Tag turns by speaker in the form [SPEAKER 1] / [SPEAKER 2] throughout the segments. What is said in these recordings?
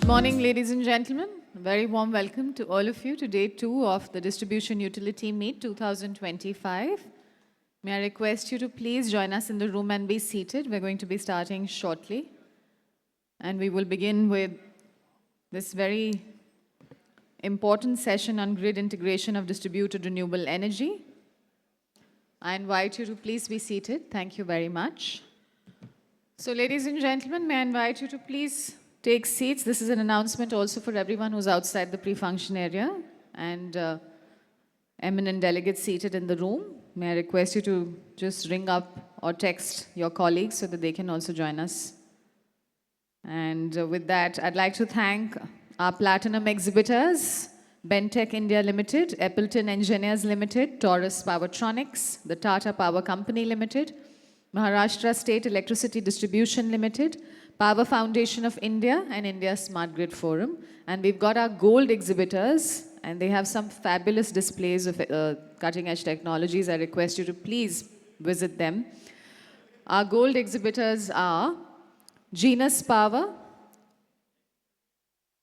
[SPEAKER 1] Good morning, ladies and gentlemen. A very warm welcome to all of you to day 2 of the Distribution Utility Meet 2025. May I request you to please join us in the room and be seated. We're going to be starting shortly. And we will begin with this very important session on grid integration of distributed renewable energy. I invite you to please be seated. Thank you very much. So, ladies and gentlemen, may I invite you to please take seats. This is an announcement also for everyone who's outside the pre-function area and eminent delegates seated in the room. May I request you to just ring up or text your colleagues so that they can also join us. And with that, I'd like to thank our platinum exhibitors, Bentech India Limited, Appleton Engineers Limited, Taurus Powertronics, the Tata Power Company Limited, Maharashtra State Electricity Distribution Limited, Power Foundation of India and India Smart Grid Forum. And we've got our gold exhibitors and they have some fabulous displays of cutting edge technologies. I request you to please visit them. Our gold exhibitors are Genus Power,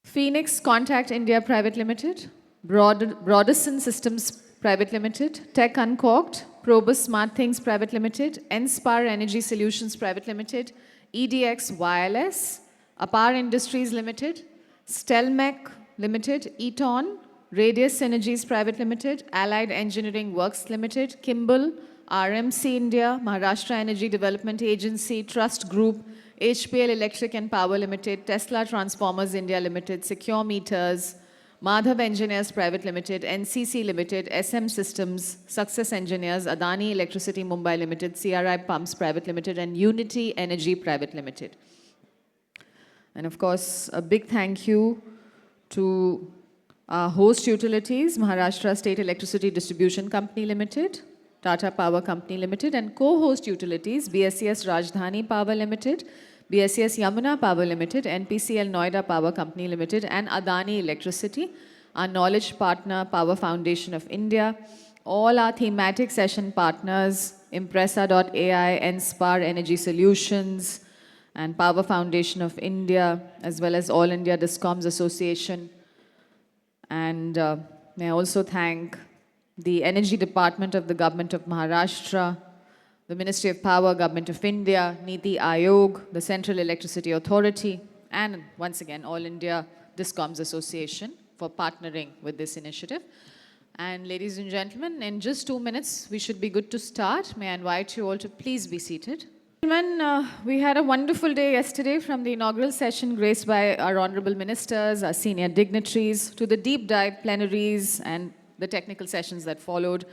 [SPEAKER 1] Phoenix Contact India Private Limited, Broderson Systems Private Limited, Tech Uncorked, Probus Smart Things Private Limited, Nspar Energy Solutions Private Limited, EDX Wireless, Apar Industries Limited, Stelmec Limited, Eton, Radius Synergies Private Limited, Allied Engineering Works Limited, Kimball, RMC India, Maharashtra Energy Development Agency, Trust Group, HPL Electric and Power Limited, Tesla Transformers India Limited, Secure Meters, Madhav Engineers Private Limited, NCC Limited, SM Systems, Success Engineers, Adani Electricity Mumbai Limited, CRI Pumps Private Limited, and Unity Energy Private Limited. And of course, a big thank you to our host utilities, Maharashtra State Electricity Distribution Company Limited, Tata Power Company Limited, and co-host utilities, BSES Rajdhani Power Limited, BSES Yamuna Power Limited, NPCL Noida Power Company Limited, and Adani Electricity, our knowledge partner, Power Foundation of India, all our thematic session partners, Impressa.ai, Nspar Energy Solutions, and Power Foundation of India, as well as All India Discoms Association. And may I also thank the Energy Department of the Government of Maharashtra, the Ministry of Power, Government of India, Niti Aayog, the Central Electricity Authority, and once again, All India Discoms Association for partnering with this initiative. And ladies and gentlemen, in just 2 minutes, we should be good to start. May I invite you all to please be seated. Gentlemen, we had a wonderful day yesterday from the inaugural session graced by our honorable ministers, our senior dignitaries, to the deep dive plenaries and the technical sessions that followed.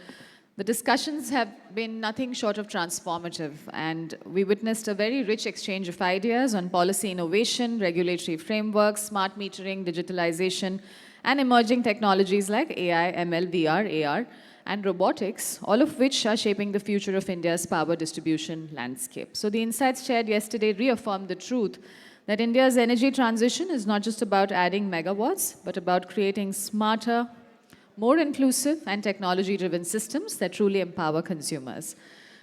[SPEAKER 1] The discussions have been nothing short of transformative, and we witnessed a very rich exchange of ideas on policy innovation, regulatory frameworks, smart metering, digitalization, and emerging technologies like AI, ML, VR, AR, and robotics, all of which are shaping the future of India's power distribution landscape. So the insights shared yesterday reaffirmed the truth that India's energy transition is not just about adding megawatts, but about creating smarter, more inclusive and technology-driven systems that truly empower consumers.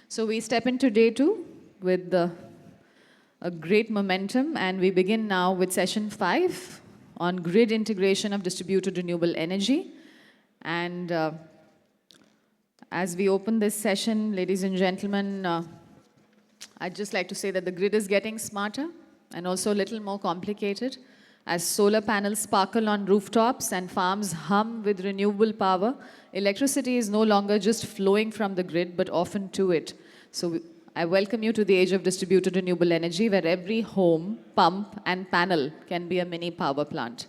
[SPEAKER 1] So we step into day 2 with a great momentum, and we begin now with session 5 on grid integration of distributed renewable energy. And as we open this session, ladies and gentlemen, I'd just like to say that the grid is getting smarter and also a little more complicated. As solar panels sparkle on rooftops and farms hum with renewable power, electricity is no longer just flowing from the grid, but often to it. So I welcome you to the age of distributed renewable energy, where every home, pump, and panel can be a mini power plant.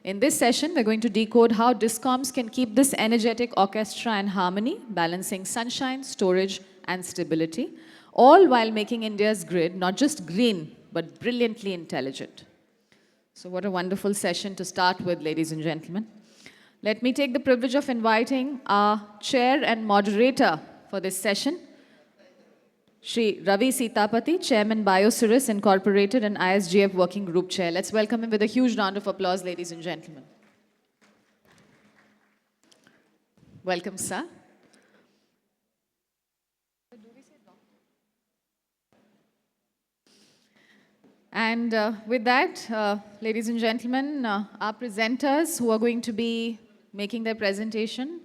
[SPEAKER 1] In this session, we're going to decode how DISCOMs can keep this energetic orchestra in harmony, balancing sunshine, storage, and stability, all while making India's grid not just green, but brilliantly intelligent. So what a wonderful session to start with, ladies and gentlemen. Let me take the privilege of inviting our chair and moderator for this session, Shri Ravi Seethapathy, Chairman Biosirus Incorporated and ISGF Working Group Chair. Let's welcome him with a huge round of applause, ladies and gentlemen. Welcome, sir. And with that, ladies and gentlemen, our presenters who are going to be making their presentation,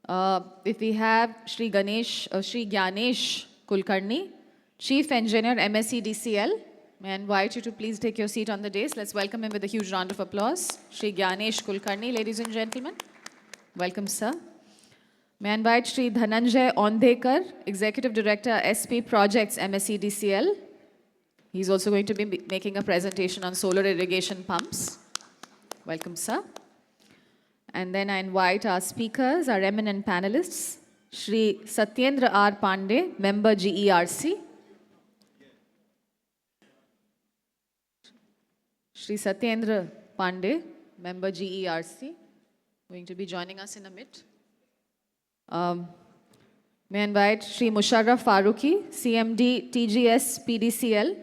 [SPEAKER 1] if we have Shri Dnyanesh Kulkarni, Chief Engineer, MSEDCL. May I invite you to please take your seat on the dais. Let's welcome him with a huge round of applause. Shri Dnyanesh Kulkarni, ladies and gentlemen. Welcome, sir. May I invite Shri Dhananjay Aundhekar, Executive Director, SP Projects, MSEDCL. He's also going to be making a presentation on solar irrigation pumps. Welcome, sir. And then I invite our speakers, our eminent panelists, Shri Satyendra R. Pandey, Member GERC. Shri Satyendra Pandey, Member GERC, going to be joining us in a bit. May I invite Shri Musharraf Farooqi, CMD TGS PDCL.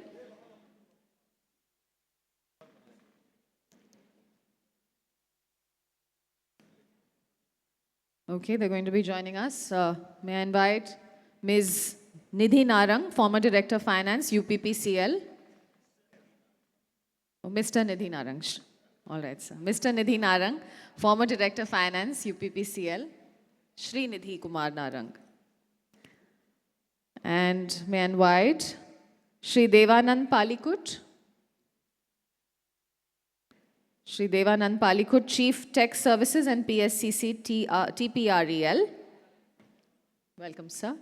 [SPEAKER 1] Okay, they're going to be joining us. May I invite Ms. Nidhi Narang, former Director of Finance, UPPCL. Oh, Mr. Nidhi Narang. All right, sir. Mr. Nidhi Narang, former Director of Finance, UPPCL. Shri Nidhi Kumar Narang. And may I invite Shri Devanand Palikut. Shri Devanand Palikut, Chief Tech Services and PSCC TPREL. Welcome, sir.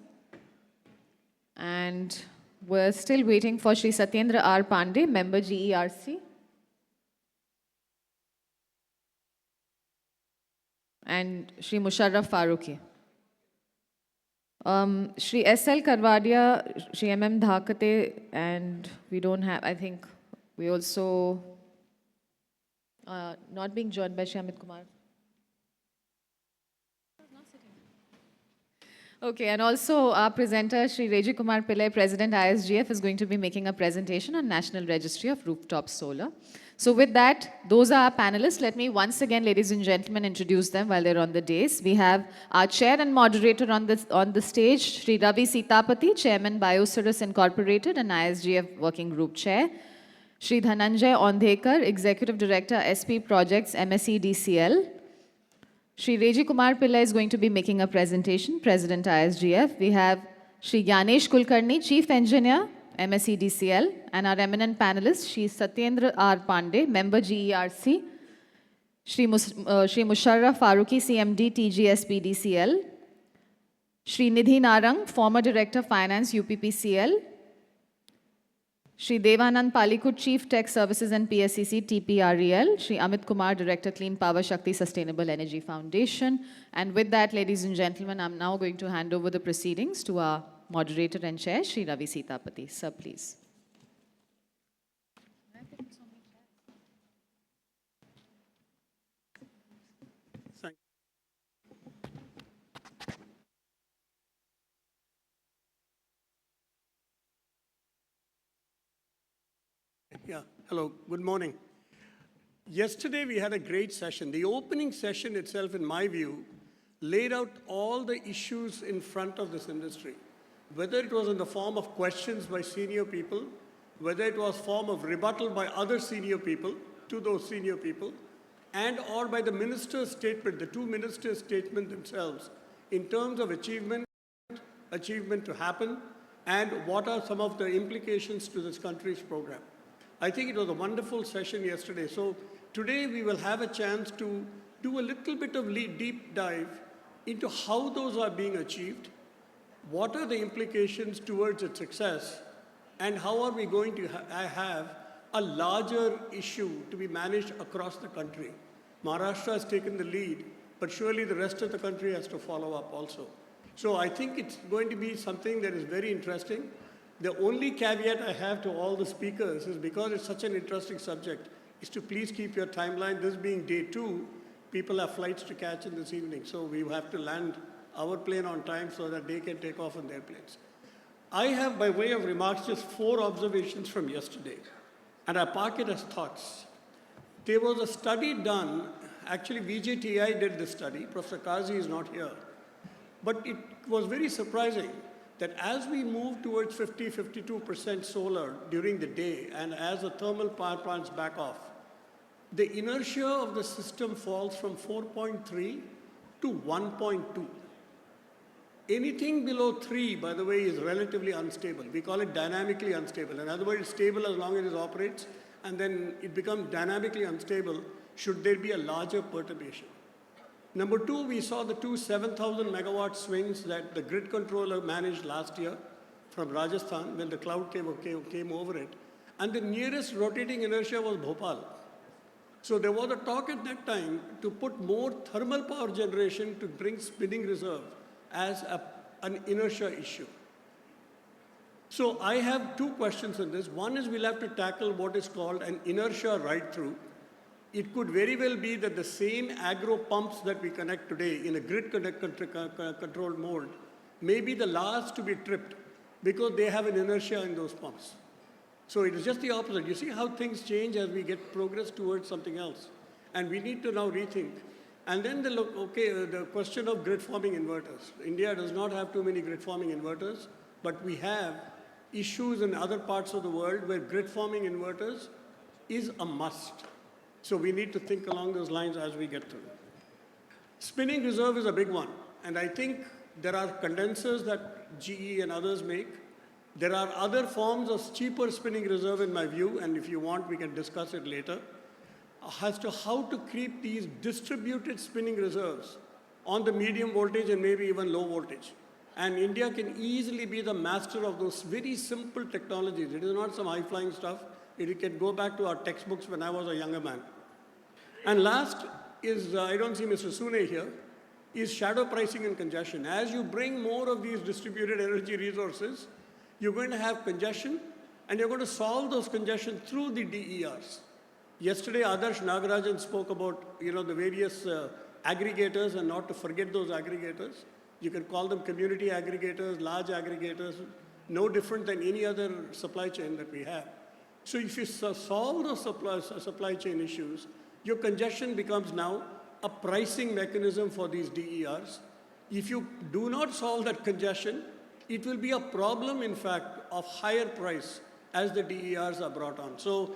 [SPEAKER 1] And we're still waiting for Shri Satyendra R. Pandey, Member GERC. And Shri Musharraf Farooqi. Shri S.L. Karwadia, Shri M.M. Dhakate, and we don't have, I think, we also not being joined by Shri Amit Kumar. Okay, and also our presenter, Shri Reji Kumar Pillai, President ISGF, is going to be making a presentation on National Registry of Rooftop Solar. So with that, those are our panelists. Let me once again, ladies and gentlemen, introduce them while they're on the dais. We have our chair and moderator on the stage, Shri Ravi Seethapathy, Chairman, Biosirus Incorporated and ISGF Working Group Chair. Shri Dhananjay Aundhekar, Executive Director, SP Projects, MSEDCL. Shri Reji Kumar Pillai is going to be making a presentation, President ISGF. We have Shri Dnyanesh Kulkarni, Chief Engineer, MSEDCL, and our eminent panelists, Shri Satyendra R. Pandey, Member GERC, Shri Musharraf Farooqi, CMD, TGS PDCL, Shri Nidhi Narang, former Director Finance, UPPCL, Shri Devanand Palikut, Chief Tech Services and PSCC, TPREL, Shri Amit Kumar, Director Clean Power Shakti Sustainable Energy Foundation. And with that, ladies and gentlemen, I'm now going to hand over the proceedings to our moderator and chair, Shri Ravi Seethapathy. Sir, please.
[SPEAKER 2] Yeah, hello, good morning. Yesterday we had a great session. The opening session itself, in my view, laid out all the issues in front of this industry, whether it was in the form of questions by senior people, whether it was form of rebuttal by other senior people to those senior people, and or by the minister's statement, the two ministers' statement themselves, in terms of achievement to happen, and what are some of the implications to this country's program. I think it was a wonderful session yesterday. So today we will have a chance to do a little bit of deep dive into how those are being achieved, what are the implications towards its success, and how are we going to have a larger issue to be managed across the country. Maharashtra has taken the lead, but surely the rest of the country has to follow up also. So I think it's going to be something that is very interesting. The only caveat I have to all the speakers is, because it's such an interesting subject, is to please keep your timeline. This being day 2, people have flights to catch in this evening. So we have to land our plane on time so that they can take off on their planes. I have, by way of remarks, just 4 observations from yesterday. And I park it as thoughts. There was a study done, actually VJTI did this study, Professor Kazi is not here. But it was very surprising that as we move towards 52% solar during the day and as the thermal power plants back off, the inertia of the system falls from 4.3 to 1.2. Anything below 3, by the way, is relatively unstable. We call it dynamically unstable. In other words, it's stable as long as it operates, and then it becomes dynamically unstable should there be a larger perturbation. Number two, we saw the two 7,000 megawatt swings that the grid controller managed last year from Rajasthan when the cloud came over it. And the nearest rotating inertia was Bhopal. So there was a talk at that time to put more thermal power generation to bring spinning reserve as an inertia issue. So I have two questions on this. One is we'll have to tackle what is called an inertia ride-through. It could very well be that the same agro pumps that we connect today in a grid controlled mode may be the last to be tripped because they have an inertia in those pumps. So it is just the opposite. You see how things change as we get progress towards something else. And we need to now rethink. And then the question of grid forming inverters. India does not have too many grid forming inverters, but we have issues in other parts of the world where grid forming inverters is a must. So we need to think along those lines as we get through. Spinning reserve is a big one. And I think there are condensers that GE and others make. There are other forms of cheaper spinning reserve in my view, and if you want, we can discuss it later, as to how to keep these distributed spinning reserves on the medium voltage and maybe even low voltage. And India can easily be the master of those very simple technologies. It is not some high-flying stuff. It can go back to our textbooks when I was a younger man. And last is, I don't see Mr. Sune here, is shadow pricing and congestion. As you bring more of these distributed energy resources, you're going to have congestion, and you're going to solve those congestion through the DERs. Yesterday, Adarsh Nagarajan spoke about the various aggregators, and not to forget those aggregators. You can call them community aggregators, large aggregators, no different than any other supply chain that we have. So if you solve those supply chain issues, your congestion becomes now a pricing mechanism for these DERs. If you do not solve that congestion, it will be a problem, in fact, of higher price as the DERs are brought on. So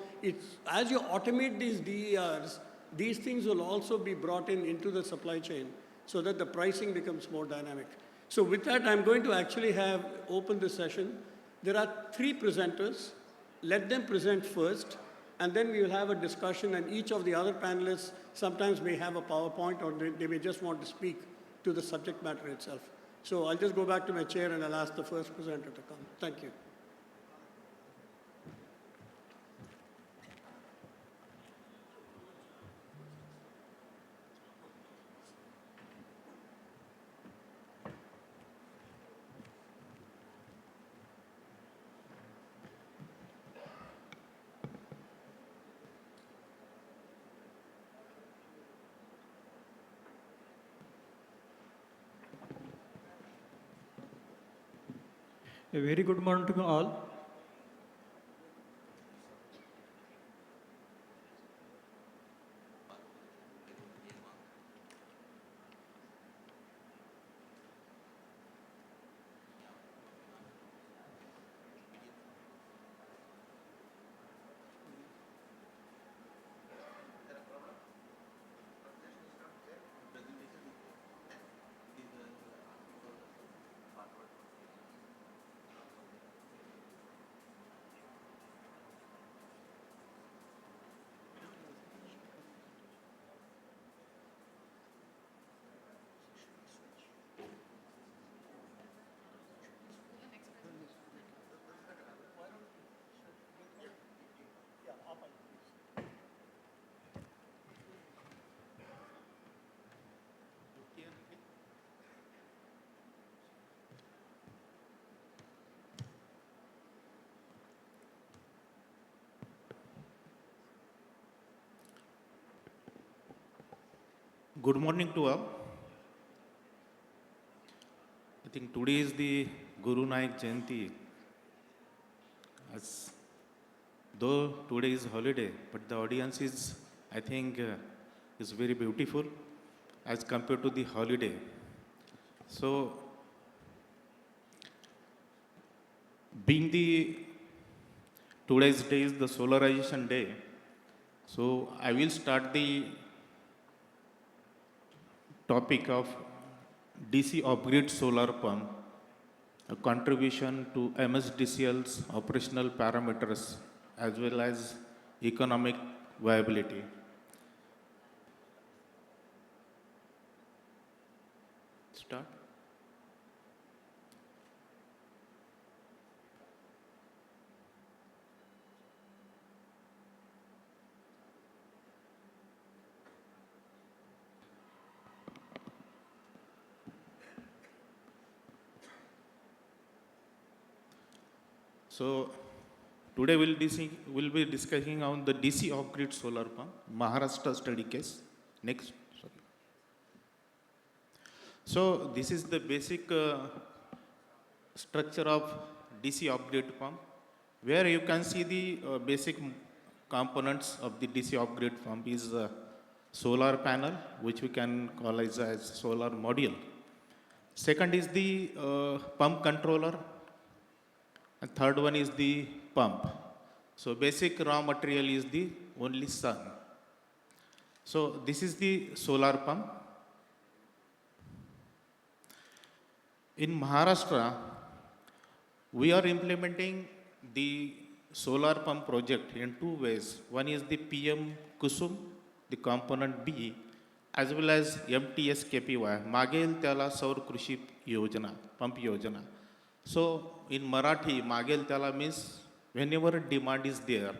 [SPEAKER 2] as you automate these DERs, these things will also be brought into the supply chain so that the pricing becomes more dynamic. So with that, I'm going to actually open this session. There are three presenters. Let them present first, and then we will have a discussion, and each of the other panelists sometimes may have a PowerPoint, or they may just want to speak to the subject matter itself. So I'll just go back to my chair and I'll ask the first presenter to come. Thank you.
[SPEAKER 3] A very good morning to all.
[SPEAKER 4] Good morning to all. I think today is the Guru Nanak Jayanti. Though today is holiday, but the audience is, I think, is very beautiful as compared to the holiday. So, Being the today's day is the solarization day, so I will start the topic of DC off-grid solar pump, a contribution to MSDCL's operational parameters as well as economic viability. Start. So today we'll be discussing on the DC off-grid solar pump, Maharashtra study case. Next. Sorry. So this is the basic structure of DC off-grid pump, where you can see the basic components of the DC off-grid pump is a solar panel, which we can call as solar module. Second is the pump controller. And third one is the pump. So basic raw material is the only sun. So this is the solar pump. In Maharashtra, we are implementing the solar pump project in two ways. One is the PM Kusum, the component B, as well as MTS KPY, Magel Tyala Saur Krishi Yojana, Pump Yojana. So in Marathi, Magel Tyala means whenever demand is there,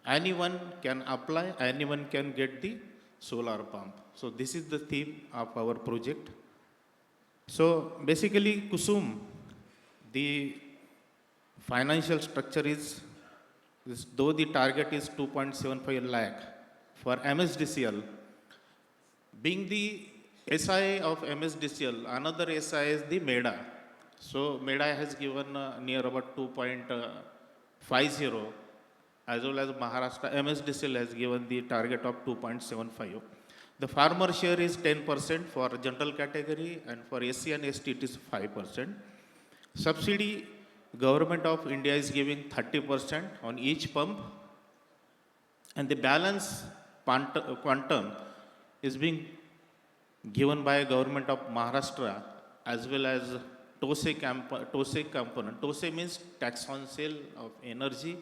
[SPEAKER 4] anyone can apply, anyone can get the solar pump. So this is the theme of our project. So basically Kusum, the financial structure is, though the target is 2.75 lakh for MSDCL, being the SI of MSDCL, another SI is the MEDA. So MEDA has given near about 2.50, as well as Maharashtra MSDCL has given the target of 2.75. The farmer share is 10% for general category, and for SC and ST it is 5%. Subsidy, Government of India is giving 30% on each pump, and the balance quantum is being given by Government of Maharashtra as well as TOSE component. TOSE means tax on sale of energy,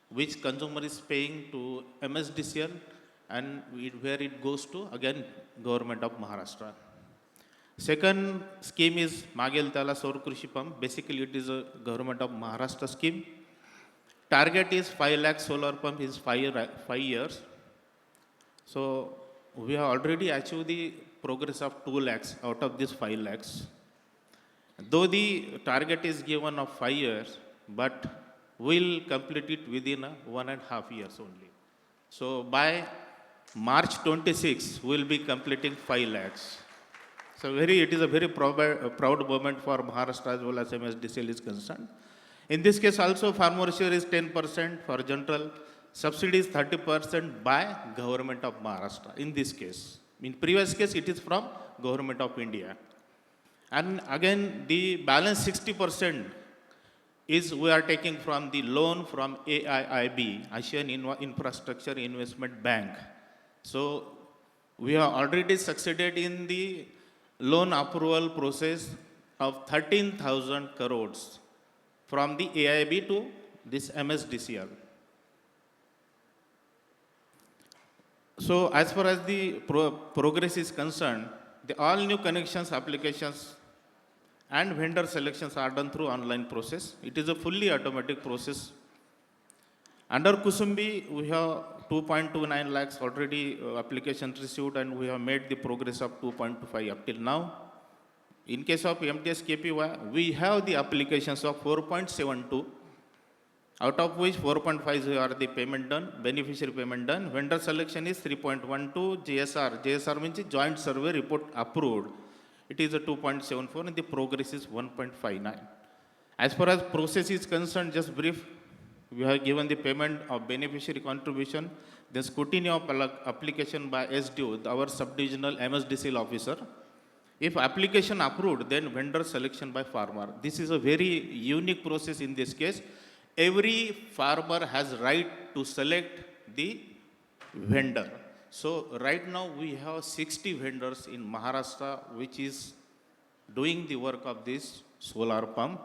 [SPEAKER 4] which consumer is paying to MSDCL, and where it goes to, again, Government of Maharashtra. Second scheme is Magel Tyala Saur Krishi Pump. Basically, it is a Government of Maharashtra scheme. Target is 5 lakh solar pump is 5 years. So we have already achieved the progress of 2 lakhs out of this 5 lakhs. Though the target is given of 5 years, but we'll complete it within 1.5 years only. So by March 26, we'll be completing 5 lakhs. So it is a very proud moment for Maharashtra as well as MSDCL is concerned. In this case also, farmer share is 10% for general, subsidy is 30% by Government of Maharashtra in this case. In previous case, it is from Government of India. And again, the balance 60% is we are taking from the loan from AIIB, Asian Infrastructure Investment Bank. So we have already succeeded in the loan approval process of 13,000 crores from the AIB to this MSDCL. So as far as the progress is concerned, the all new connections, applications, and vendor selections are done through online process. It is a fully automatic process. Under Kusumbi, we have 2.29 lakhs already applications received, and we have made the progress of 2.25 up till now. In case of MTS KPY, we have the applications of 4.72, out of which 4.50 are the payment done, beneficiary payment done. Vendor selection is 3.12, JSR means joint survey report approved. It is a 2.74 and the progress is 1.59. As far as process is concerned, just brief, we have given the payment of beneficiary contribution, the scrutiny of application by SDO, our subdivisional MSDCL officer. If application approved, then vendor selection by farmer. This is a very unique process in this case. Every farmer has right to select the vendor. So right now we have 60 vendors in Maharashtra which is doing the work of this solar pump.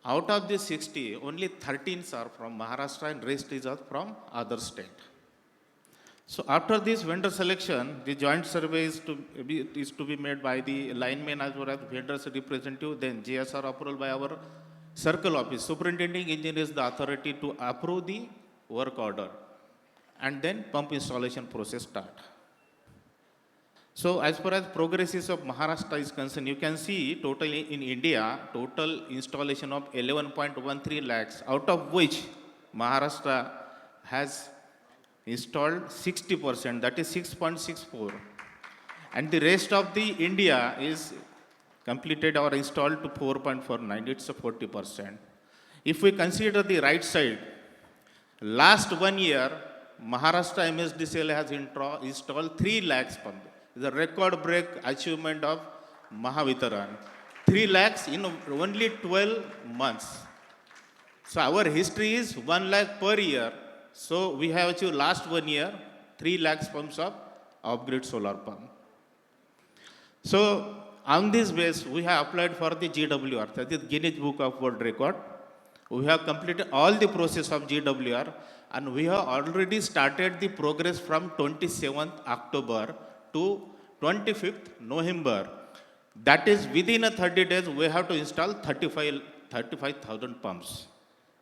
[SPEAKER 4] Out of the 60, only 13 are from Maharashtra and rest is from other state. So after this vendor selection, the joint survey is to be made by the lineman as well as vendors representative, then GSR approval by our circle office. Superintending engineer is the authority to approve the work order, and then pump installation process start. So as far as progresses of Maharashtra is concerned, you can see total in India, total installation of 11.13 lakhs, out of which Maharashtra has installed 60%, that is 6.64. And the rest of the India is completed or installed to 4.49, it's a 40%. If we consider the right side, last 1 year, Maharashtra MSEDCL has installed 3 lakhs pump. The record break achievement of Mahavitaran. 3 lakhs in only 12 months. So our history is 1 lakh per year. So we have achieved last 1 year 3 lakhs pumps of off-grid solar pump. So on this base, we have applied for the GWR, that is Guinness Book of World Record. We have completed all the process of GWR, and we have already started the progress from 27th October to 25th November. That is within a 30 days, we have to install 35,000 pumps.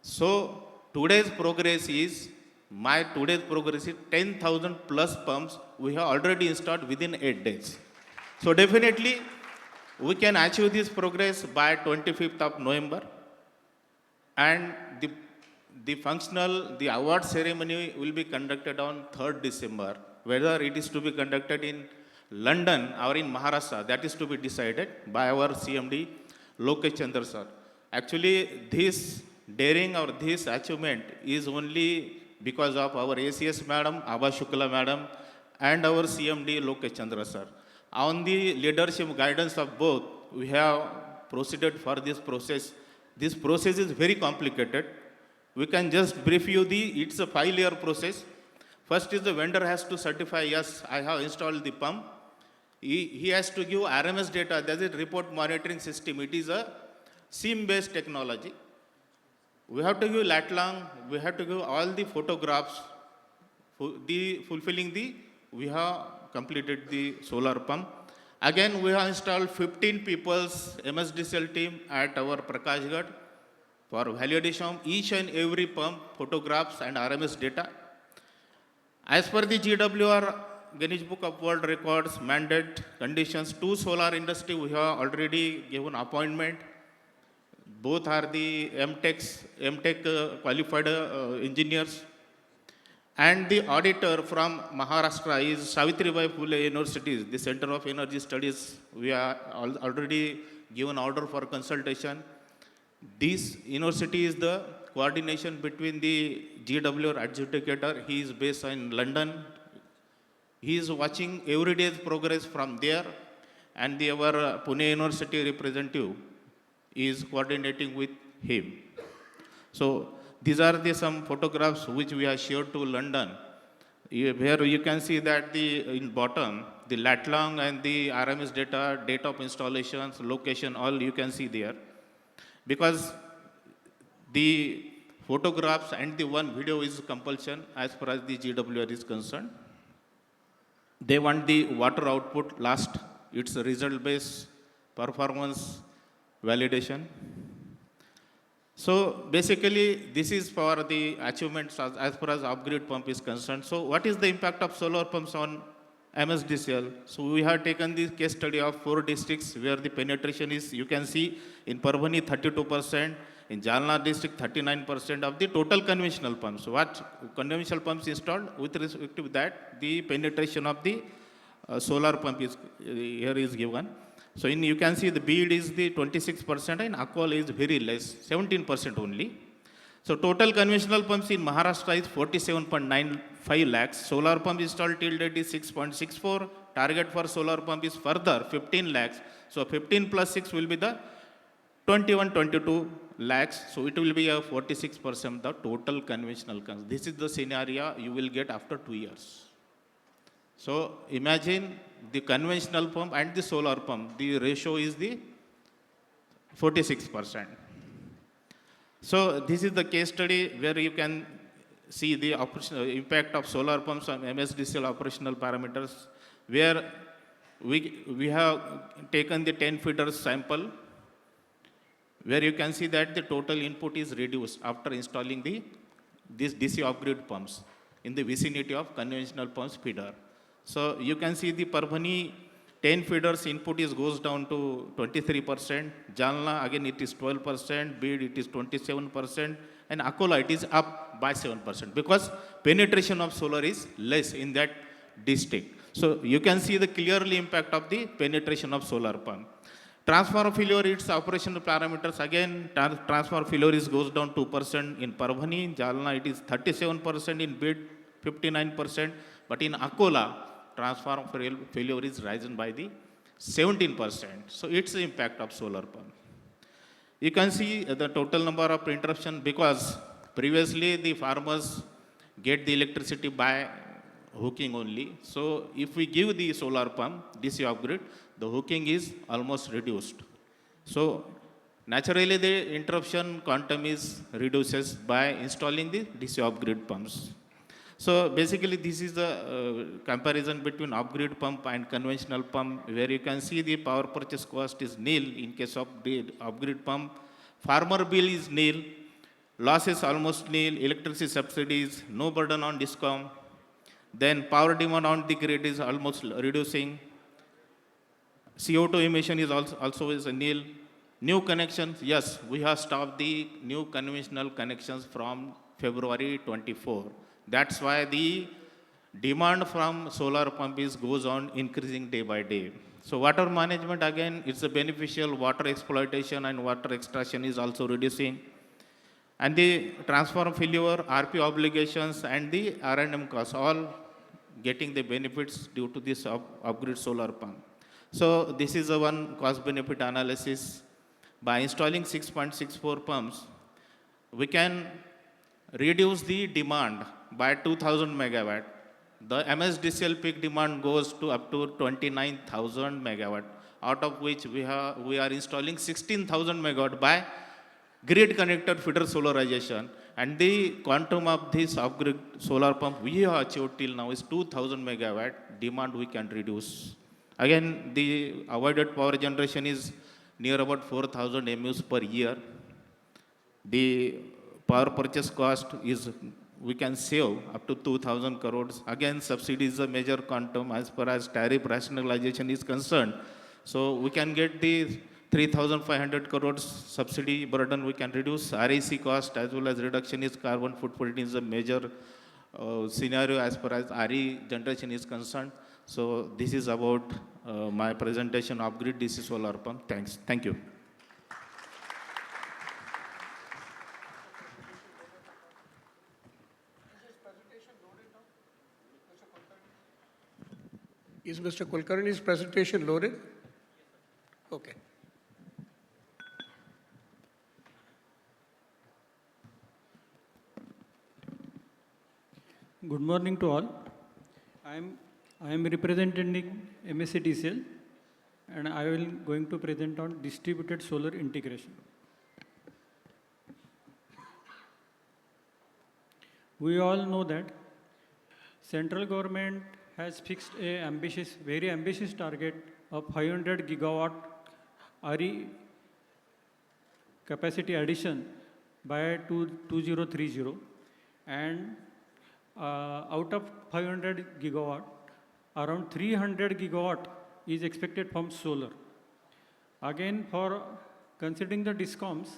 [SPEAKER 4] So today's progress is 10,000 plus pumps we have already installed within 8 days. So definitely we can achieve this progress by 25th of November. And the award ceremony will be conducted on 3rd December. Whether it is to be conducted in London or in Maharashtra, that is to be decided by our CMD, Lokesh Chandra sir. Actually, this daring or this achievement is only because of our ACS madam, Abha Shukla madam, and our CMD, Lokesh Chandra sir. On the leadership guidance of both, we have proceeded for this process. This process is very complicated. We can just brief you it's a 5-layer process. First is the vendor has to certify, yes, I have installed the pump. He has to give RMS data, that is report monitoring system. It is a SIM-based technology. We have to give lat long, we have to give all the photographs, we have completed the solar pump. Again, we have installed 15 people's MSEDCL team at our Prakashgarh for validation of each and every pump, photographs and RMS data. As per the GWR, Guinness Book of World Records mandate conditions, 2 solar industry we have already given appointment. Both are the MTech qualified engineers. And the auditor from Maharashtra is Savitribai Phule University, the Center of Energy Studies. We are already given order for consultation. This university is the coordination between the GWR adjudicator. He is based in London. He is watching every day's progress from there, and our Pune University representative is coordinating with him. So these are some photographs which we have shared to London. Here you can see that in bottom, the lat long and the RMS data, date of installations, location, all you can see there. Because the photographs and the one video is compulsion as far as the GWR is concerned. They want the water output last. It's a result-based performance validation. So basically, this is for the achievements as far as off-grid pump is concerned. So what is the impact of solar pumps on MSEDCL? So we have taken the case study of 4 districts where the penetration is, you can see in Parbhani 32%, in Jalna district 39% of the total conventional pumps. What conventional pumps installed, with respect to that, the penetration of the solar pump is here is given. So you can see the bead is the 26% and Akol is very less, 17% only. So total conventional pumps in Maharashtra is 47.95 lakhs. Solar pump installed till date is 6.64. Target for solar pump is further 15 lakhs. So 15 plus 6 will be the 22 lakhs. So it will be a 46% the total conventional. This is the scenario you will get after 2 years. So imagine the conventional pump and the solar pump. The ratio is the 46%. So this is the case study where you can see the impact of solar pumps on MSEDCL operational parameters, where we have taken the 10 feeders sample, where you can see that the total input is reduced after installing these DC off-grid pumps in the vicinity of conventional pumps feeder. So you can see the Parbhani 10 feeders input goes down to 23%. Jalna again it is 12%. Bid it is 27%. And Akola it is up by 7% because penetration of solar is less in that district. So you can see the clearly impact of the penetration of solar pump. Transformer failure, its operational parameters again, transformer failure goes down 2% in Parbhani. Jalna it is 37%, in Bid 59%. But in Akola, transformer failure is risen by the 17%. So it's the impact of solar pump. You can see the total number of interruption because previously the farmers get the electricity by hooking only. So if we give the solar pump, DC off-grid, the hooking is almost reduced. So naturally the interruption quantum is reduces by installing the DC off-grid pumps. So basically this is the comparison between off-grid pump and conventional pump, where you can see the power purchase cost is nil in case of the off-grid pump. Farmer bill is nil, loss is almost nil, electricity subsidies, no burden on DISCOM. Then power demand on the grid is almost reducing. CO2 emission is also is a nil. New connections, yes, we have stopped the new conventional connections from February 24. That's why the demand from solar pump goes on increasing day by day. So water management again, it's a beneficial. Water exploitation and water extraction is also reducing. And the transformer failure, RP obligations and the R&M costs all getting the benefits due to this off-grid solar pump. So this is a one cost benefit analysis. By installing 6.64 pumps, we can reduce the demand by 2000 megawatt. The MSEDCL peak demand goes to up to 29,000 megawatt, out of which we are installing 16,000 megawatt by grid connected feeder solarization. And the quantum of this off-grid solar pump we have achieved till now is 2,000 megawatt demand we can reduce. Again, the avoided power generation is near about 4,000 MUs per year. The power purchase cost is we can save up to 2,000 crores. Again, subsidy is a major quantum as far as tariff rationalization is concerned. So we can get the 3,500 crores subsidy burden we can reduce. REC cost as well as reduction is carbon footprint is a major scenario as far as RE generation is concerned. So this is about my presentation of grid DC solar pump. Thanks. Thank you.
[SPEAKER 2] Is Mr. Kulkarni's presentation loaded? Okay.
[SPEAKER 3] Good morning to all. I am representing MSEDCL and I will going to present on distributed solar integration. We all know that central government has fixed a very ambitious target of 500 gigawatt RE capacity addition by 2030, and out of 500 gigawatt, around 300 gigawatt is expected from solar. Again, for considering the DISCOMs,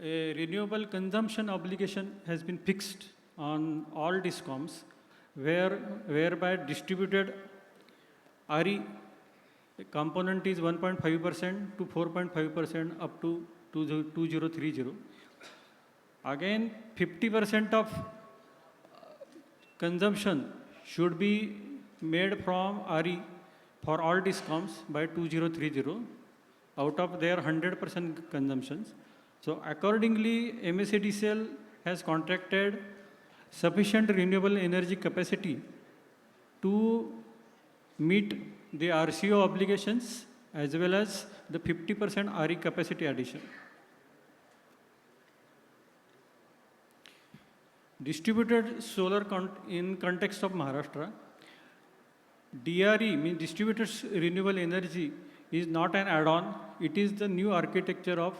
[SPEAKER 3] a renewable consumption obligation has been fixed on all DISCOMs, whereby distributed RE component is 1.5% to 4.5% up to 2030. Again, 50% of consumption should be made from RE for all discoms by 2030 out of their 100% consumptions. So accordingly, MSEDCL has contracted sufficient renewable energy capacity to meet the RCO obligations as well as the 50% RE capacity addition. Distributed solar in context of Maharashtra, DRE means distributed renewable energy is not an add-on, it is the new architecture of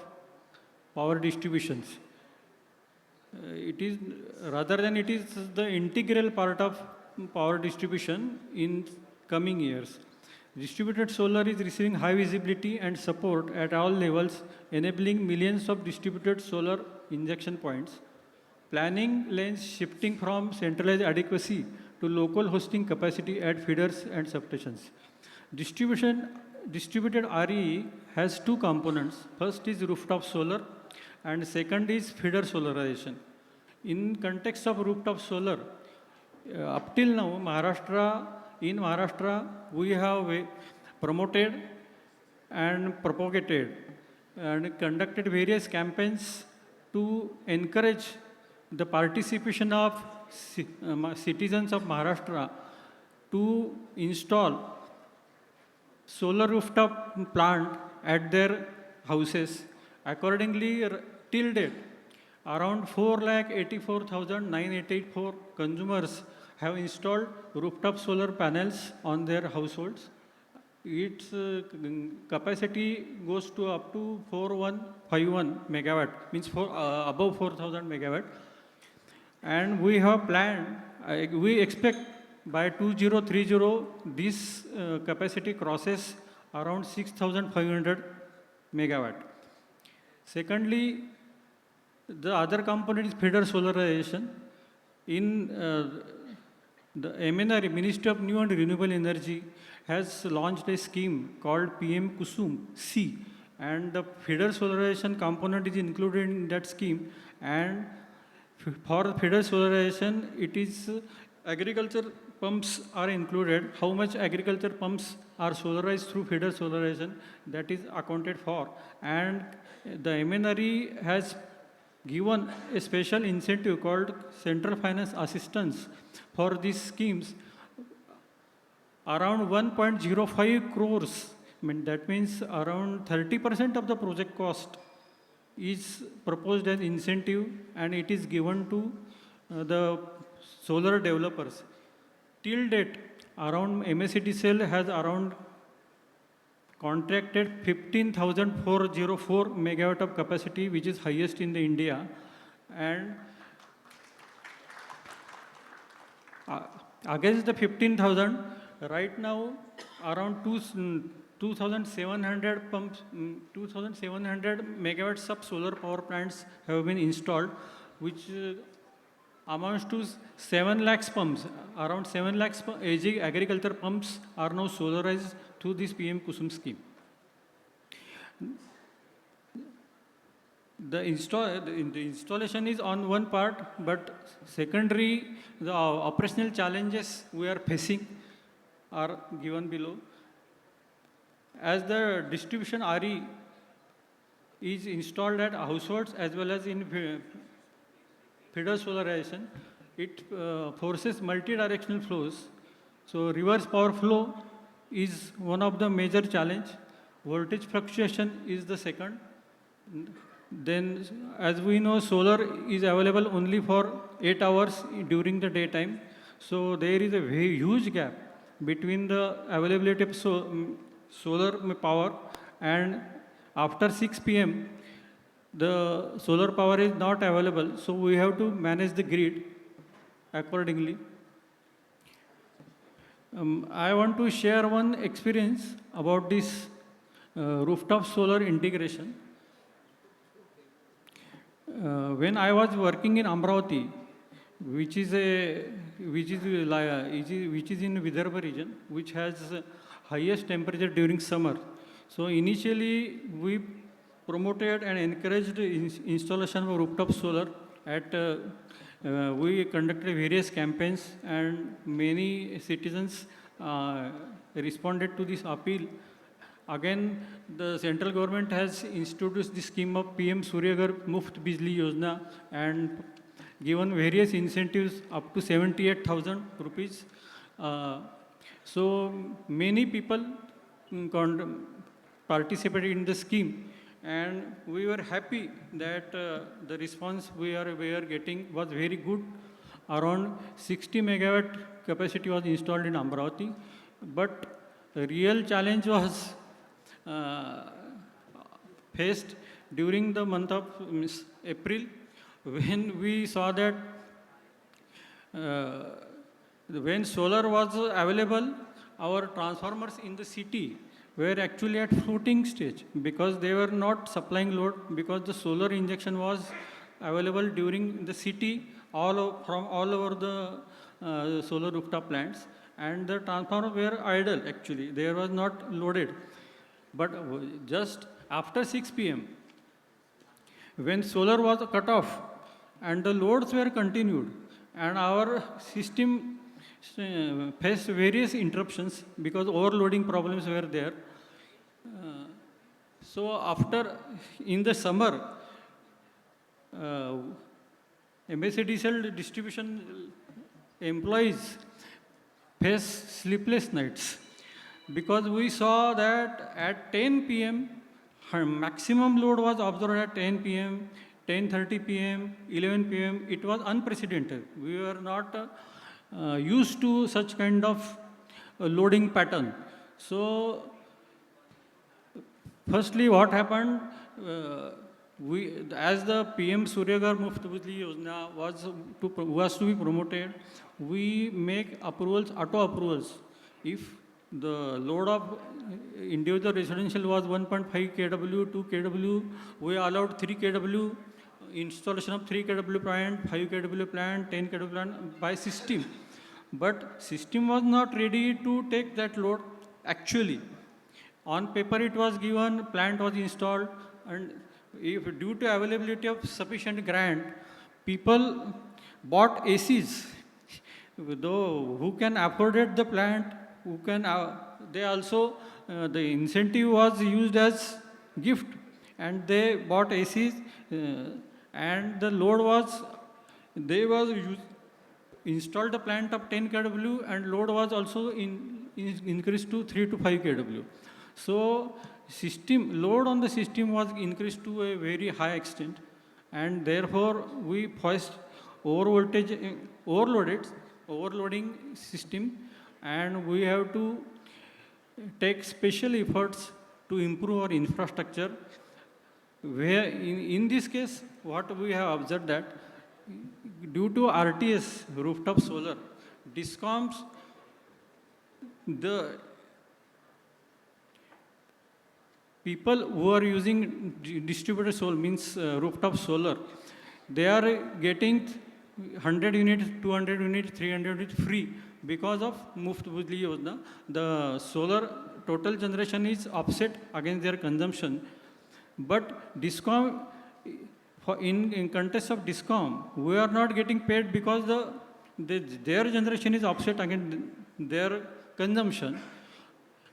[SPEAKER 3] power distributions. It is the integral part of power distribution in coming years. Distributed solar is receiving high visibility and support at all levels, enabling millions of distributed solar injection points. Planning lanes shifting from centralized adequacy to local hosting capacity at feeders and substations. Distributed RE has two components. First is rooftop solar and second is feeder solarization. In context of rooftop solar, up till now, in Maharashtra, we have promoted and propagated and conducted various campaigns to encourage the participation of citizens of Maharashtra to install solar rooftop plant at their houses. Accordingly, till date, around 4,84,984 consumers have installed rooftop solar panels on their households. Its capacity goes to up to 4151 megawatt, means above 4,000 megawatt. And we have planned, we expect by 2030, this capacity crosses around 6,500 megawatt. Secondly, the other component is feeder solarization. In the MNRE, Ministry of New and Renewable Energy, has launched a scheme called PM Kusum C, and the feeder solarization component is included in that scheme. And for feeder solarization, it is agriculture pumps are included. How much agriculture pumps are solarized through feeder solarization, that is accounted for. And the MNRE has given a special incentive called Central Finance Assistance for these schemes. Around 1.05 crores, that means around 30% of the project cost is proposed as incentive, and it is given to the solar developers. Till date, around MSEDCL has around contracted 15,404 megawatt of capacity, which is highest in the India. And against the 15,000, right now around 2,700 pumps, 2,700 megawatts of solar power plants have been installed, which amounts to 7 lakhs pumps. Around 7 lakhs aging agriculture pumps are now solarized through this PM Kusum scheme. The installation is on one part, but secondary, the operational challenges we are facing are given below. As the distribution RE is installed at households as well as in feeder solarization, it forces multi-directional flows. So reverse power flow is one of the major challenge. Voltage fluctuation is the second. Then, as we know, solar is available only for 8 hours during the daytime. So there is a very huge gap between the availability of solar power, and after 6 p.m. the solar power is not available. So we have to manage the grid accordingly. I want to share one experience about this rooftop solar integration. When I was working in Amravati, which is in Vidarbha region, which has highest temperature during summer. So initially we promoted and encouraged installation of rooftop solar we conducted various campaigns and many citizens responded to this appeal. Again, the central government has introduced the scheme of PM Suryaghar Muft Bijli Yojana and given various incentives up to 78,000 rupees. So many people participated in the scheme, and we were happy that the response we are getting was very good. Around 60 megawatt capacity was installed in Amravati, but the real challenge was faced during the month of April, when we saw that when solar was available, our transformers in the city were actually at floating stage because they were not supplying load, because the solar injection was available during the city from all over the solar rooftop plants, and the transformers were idle actually, they was not loaded. But just after 6 p.m., when solar was cut off and the loads were continued, and our system faced various interruptions because overloading problems were there. So after, in the summer, MSEDCL distribution employees face sleepless nights because we saw that at 10 p.m., maximum load was observed at 10 p.m., 10:30 p.m., 11 p.m. It was unprecedented. We were not used to such kind of loading pattern. So, firstly, what happened? As the PM Suryaghar Muft Bijli Yojana was to be promoted, we make approvals, auto approvals. If the load of individual residential was 1.5 kW, 2 kW, we allowed 3 kW, installation of 3 kW plant, 5 kW plant, 10 kW plant by system. But system was not ready to take that load actually. On paper it was given, plant was installed, and if due to availability of sufficient grant, people bought ACs. Though who can afford it, the plant, who can, they also, the incentive was used as gift, and they bought ACs, and the load was, installed a plant of 10 kW, and load was also increased to 3 to 5 kW. So load on the system was increased to a very high extent, and therefore we faced overloading system, and we have to take special efforts to improve our infrastructure. Where in this case, what we have observed that due to RTS, rooftop solar, DISCOMs, the people who are using distributed solar, means rooftop solar, they are getting 100 units, 200 units, 300 units free because of Muft Bijli Yojana. The solar total generation is offset against their consumption. But DISCOM, in context of DISCOM, we are not getting paid because their generation is offset against their consumption.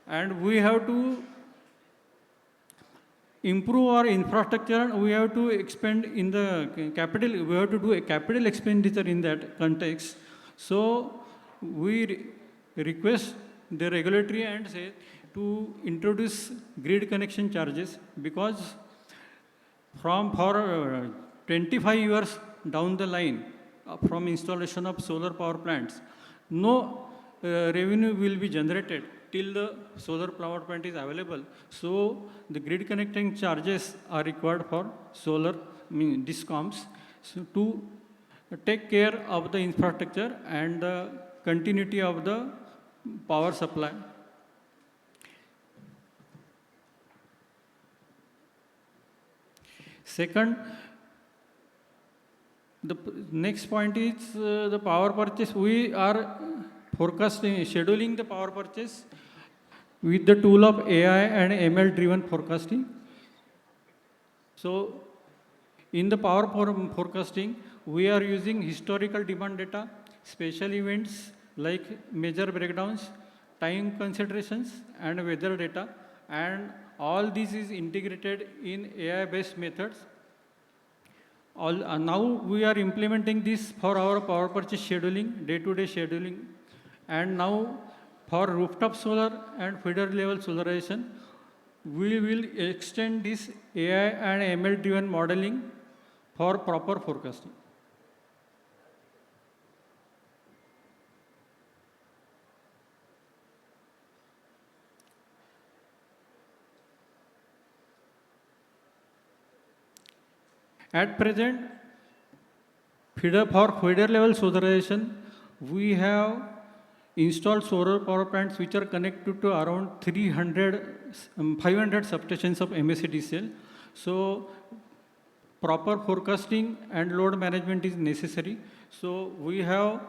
[SPEAKER 3] And we have to improve our infrastructure, and we have to expand in the capital, we have to do a capital expenditure in that context. So we request the regulatory and say to introduce grid connection charges, because for 25 years down the line from installation of solar power plants, no revenue will be generated till the solar power plant is available. So the grid connecting charges are required for solar DISCOMs, so to take care of the infrastructure and the continuity of the power supply. Second, the next point is the power purchase. We are scheduling the power purchase with the tool of AI and ML driven forecasting. So in the power forecasting, we are using historical demand data, special events like major breakdowns, time considerations, and weather data, and all this is integrated in AI-based methods. Now we are implementing this for our power purchase scheduling, day-to-day scheduling, and now for rooftop solar and feeder level solarization, we will extend this AI and ML-driven modeling for proper forecasting. At present, for feeder level solarization, we have installed solar power plants which are connected to around 500 substations of MSEDCL. So, proper forecasting and load management is necessary. So, we have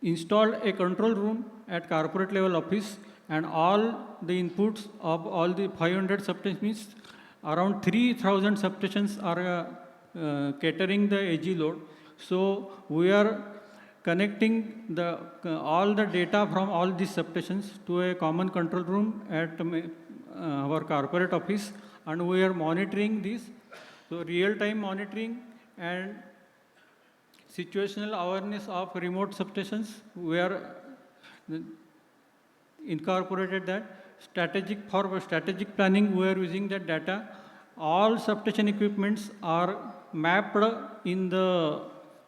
[SPEAKER 3] installed a control room at corporate level office, and all the inputs of all the 500 substations, around 3,000 substations are catering the AG load. So we are connecting all the data from all these substations to a common control room at our corporate office, and we are monitoring this. So real-time monitoring and situational awareness of remote substations, we are incorporated that. For strategic planning, we are using that data. All substation equipments are mapped in the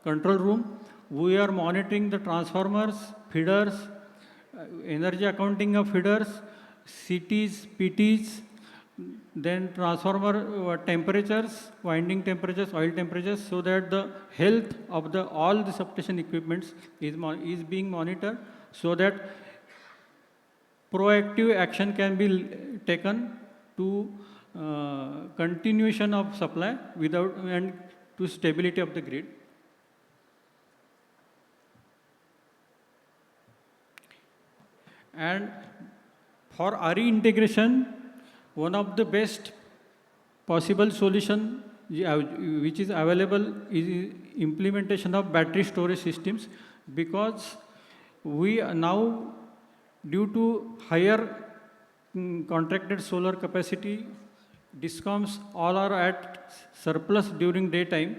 [SPEAKER 3] control room. We are monitoring the transformers, feeders, energy accounting of feeders, CTs, PTs, then transformer temperatures, winding temperatures, oil temperatures, so that the health of all the substation equipments is being monitored, so that proactive action can be taken to continuation of supply and to stability of the grid. And for RE integration, one of the best possible solution which is available is implementation of battery storage systems, because we now, due to higher contracted solar capacity, DISCOMs all are at surplus during daytime,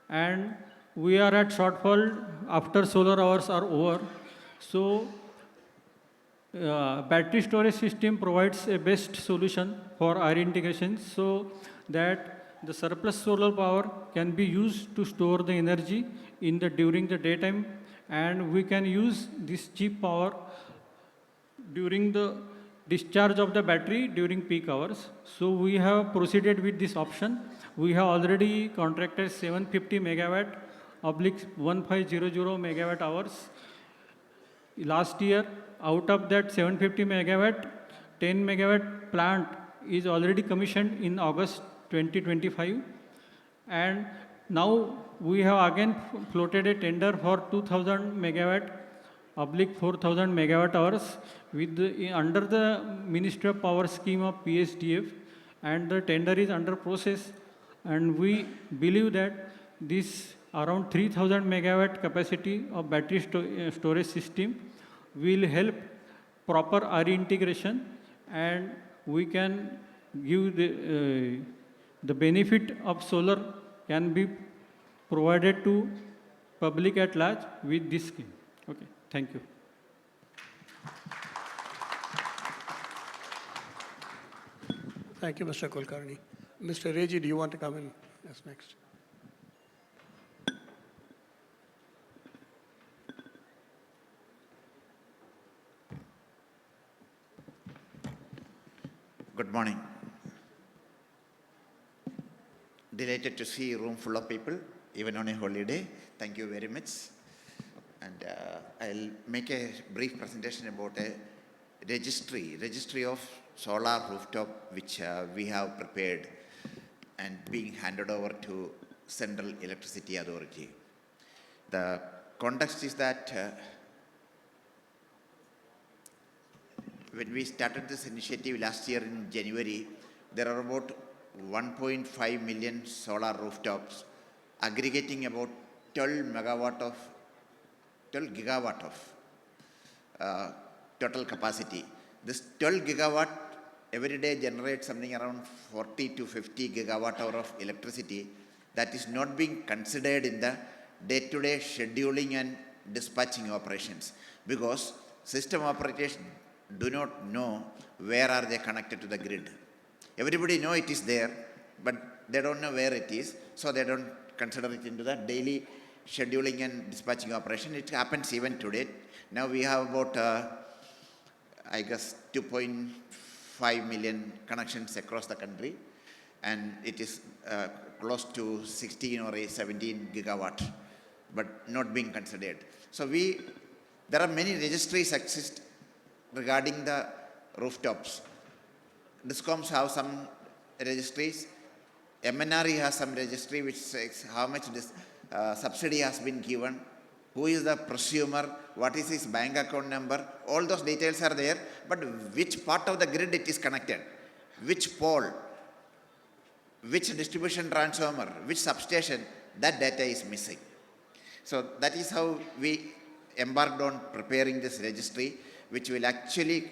[SPEAKER 3] and we are at shortfall after solar hours are over. So battery storage system provides a best solution for RE integration, so that the surplus solar power can be used to store the energy during the daytime, and we can use this cheap power during the discharge of the battery during peak hours. So we have proceeded with this option. We have already contracted 750 megawatt oblique 1500 megawatt hours last year. Out of that 750 megawatt, 10 megawatt plant is already commissioned in August 2025. And now we have again floated a tender for 2000 megawatt oblique 4000 megawatt hours under the Ministry of Power scheme of PSDF, and the tender is under process, and we believe that this around 3000 megawatt capacity of battery storage system will help proper RE integration, and we can give the benefit of solar can be provided to public at large with this scheme. Okay, thank you.
[SPEAKER 2] Thank you, Mr. Kulkarni. Mr. Reji, do you want to come in as next?
[SPEAKER 5] Good morning. Delighted to see a room full of people, even on a holiday. Thank you very much. And I'll make a brief presentation about a registry of solar rooftop, which we have prepared and being handed over to Central Electricity Authority. The context is that when we started this initiative last year in January, there are about 1.5 million solar rooftops, aggregating about 12 gigawatt of total capacity. This 12 gigawatt every day generates something around 40 to 50 gigawatt hour of electricity that is not being considered in the day-to-day scheduling and dispatching operations, because system operators do not know where are they connected to the grid. Everybody know it is there, but they don't know where it is, so they don't consider it into the daily scheduling and dispatching operation. It happens even today. Now we have about, I guess, 2.5 million connections across the country, and it is close to 16 or 17 gigawatt, but not being considered. So there are many registries exist regarding the rooftops. DISCOMs have some registries. MNRE has some registry which says how much subsidy has been given, who is the prosumer, what is his bank account number, all those details are there, but which part of the grid it is connected, which pole, which distribution transformer, which substation, that data is missing. So that is how we embarked on preparing this registry, which will actually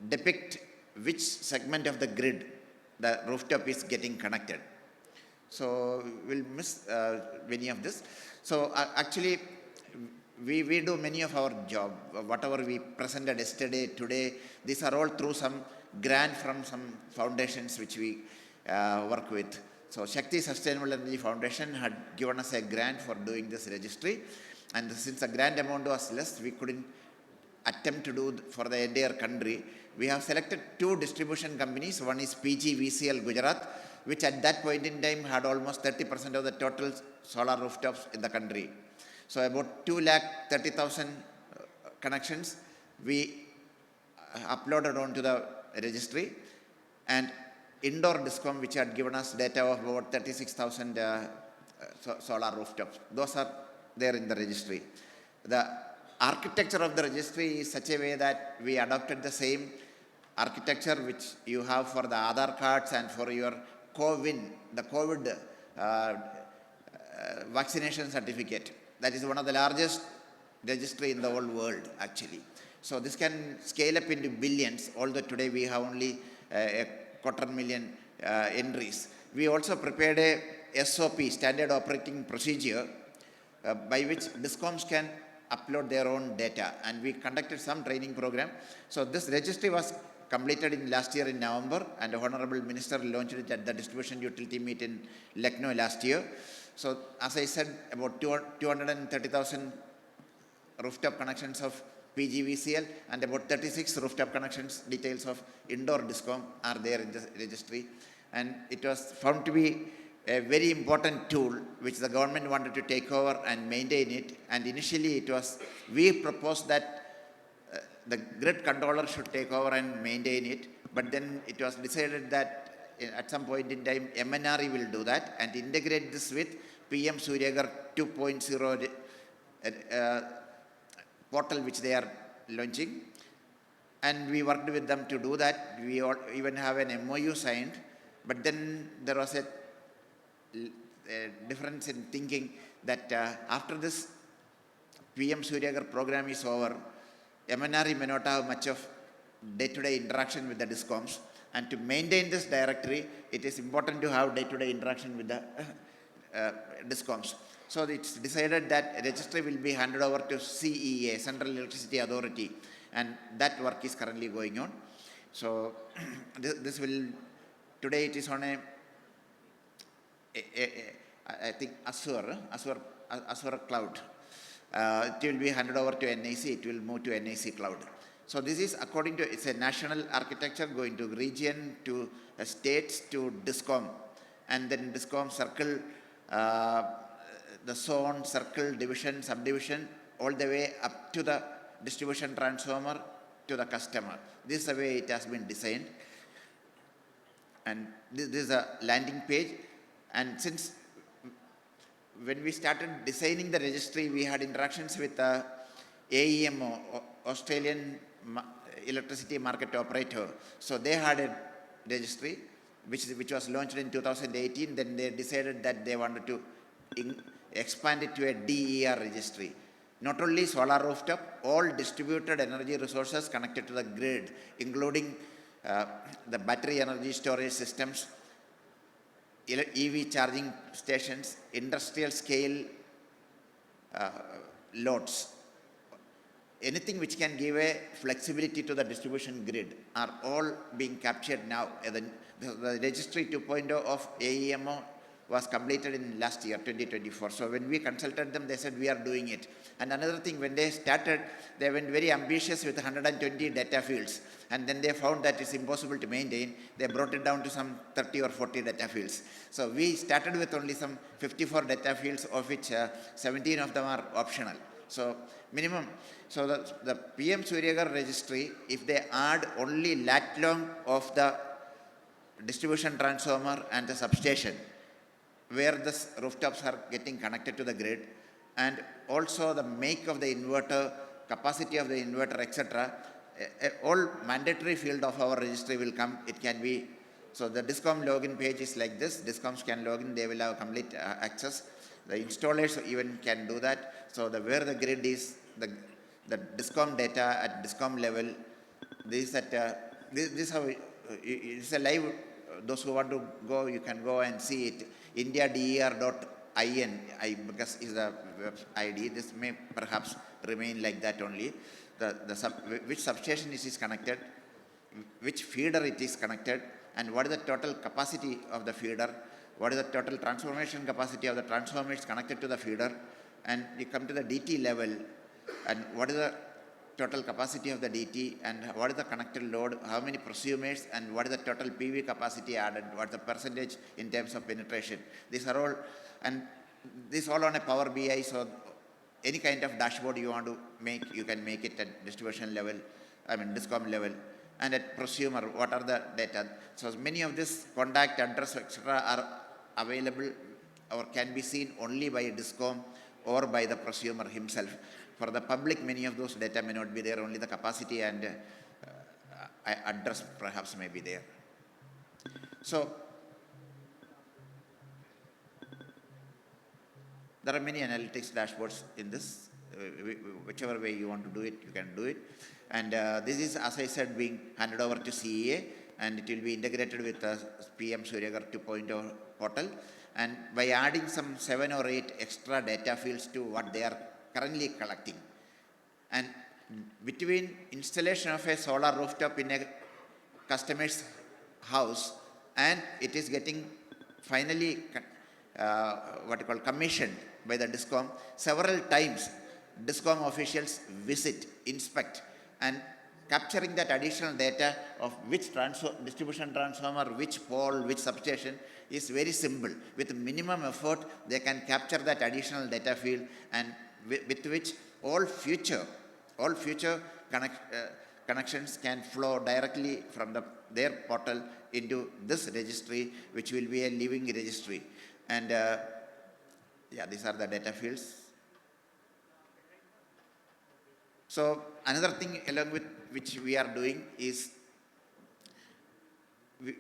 [SPEAKER 5] depict which segment of the grid the rooftop is getting connected. So we'll miss many of this. So actually, we do many of our job, whatever we presented yesterday, today, these are all through some grant from some foundations which we work with. So Shakti Sustainable Energy Foundation had given us a grant for doing this registry, and since the grant amount was less, we couldn't attempt to do for the entire country. We have selected 2 distribution companies. One is PGVCL Gujarat, which at that point in time had almost 30% of the total solar rooftops in the country. So about 230,000 connections we uploaded onto the registry, and Indoor Discom, which had given us data of about 36,000 solar rooftops. Those are there in the registry. The architecture of the registry is such a way that we adopted the same architecture which you have for the Aadhaar cards and for your the COVID vaccination certificate. That is one of the largest registry in the whole world, actually. So this can scale up into billions, although today we have only a 250,000 entries. We also prepared a SOP, Standard Operating Procedure, by which DISCOMs can upload their own data, and we conducted some training program. So this registry was completed in last year in November, and the Honorable Minister launched it at the Distribution Utility Meet in Lucknow last year. So as I said, about 230,000 rooftop connections of PGVCL and about 36 rooftop connections details of Indoor Discom are there in the registry. And it was found to be a very important tool which the government wanted to take over and maintain it. And initially we proposed that the grid controller should take over and maintain it. But then it was decided that at some point in time, MNRE will do that and integrate this with PM Suryagar 2.0 portal which they are launching. And we worked with them to do that. We even have an MOU signed. But then there was a difference in thinking that after this PM Suryagar program is over, MNRE may not have much of day-to-day interaction with the DISCOMs. And to maintain this directory, it is important to have day-to-day interaction with the DISCOMs. So it's decided that registry will be handed over to CEA, Central Electricity Authority, and that work is currently going on. So this will, today it is on I think Azure cloud. It will be handed over to NIC, it will move to NIC cloud. So this is according to, it's a national architecture going to region, to states, to DISCOM. And then DISCOM circle, the zone, circle, division, subdivision, all the way up to the distribution transformer to the customer. This is the way it has been designed. And this is a landing page. And since when we started designing the registry, we had interactions with AEMO, Australian Electricity Market Operator. So they had a registry. which was launched in 2018. Then they decided that they wanted to expand it to a DER registry. Not only solar rooftop, all distributed energy resources connected to the grid, including the battery energy storage systems, EV charging stations, industrial scale loads, anything which can give a flexibility to the distribution grid are all being captured now. The Registry 2.0 of AEMO was completed in last year, 2024. So when we consulted them, they said we are doing it. And another thing, when they started, they went very ambitious with 120 data fields. And then they found that it's impossible to maintain. They brought it down to some 30 or 40 data fields. So we started with only some 54 data fields, of which 17 of them are optional. So minimum. So the PM Suryagar registry, if they add only lat long of the distribution transformer and the substation, where the rooftops are getting connected to the grid, and also the make of the inverter, capacity of the inverter, etc., all mandatory field of our registry will come. It can be, so the DISCOM login page is like this. DISCOMs can log in, they will have complete access. The installers even can do that. So where the grid is, the DISCOM data at DISCOM level, this how it's a live. Those who want to go, you can go and see it. IndiaDER.in, because is the web ID. This may perhaps remain like that only. Which substation it is connected, which feeder it is connected, and what is the total capacity of the feeder, what is the total transformation capacity of the transformers connected to the feeder, and you come to the DT level, and what is the total capacity of the DT, and what is the connected load, how many prosumers, and what is the total PV capacity added, what is the percentage in terms of penetration. These are all, and this all on a Power BI, so any kind of dashboard you want to make, you can make it at distribution level, DISCOM level, and at prosumer, what are the data. So many of this contact address, etc. are available or can be seen only by a DISCOM or by the prosumer himself. For the public, many of those data may not be there, only the capacity and address perhaps may be there. So there are many analytics dashboards in this. Whichever way you want to do it, you can do it. And this is, as I said, being handed over to CEA, and it will be integrated with the PM Suryagar 2.0 portal. And by adding some 7 or 8 extra data fields to what they are currently collecting, and between installation of a solar rooftop in a customer's house and it is getting finally commissioned by the DISCOM, several times DISCOM officials visit, inspect, and capturing that additional data of which distribution transformer, which pole, which substation is very simple. With minimum effort, they can capture that additional data field, and with which all future connections can flow directly from their portal into this registry, which will be a living registry. And these are the data fields. So another thing along with which we are doing is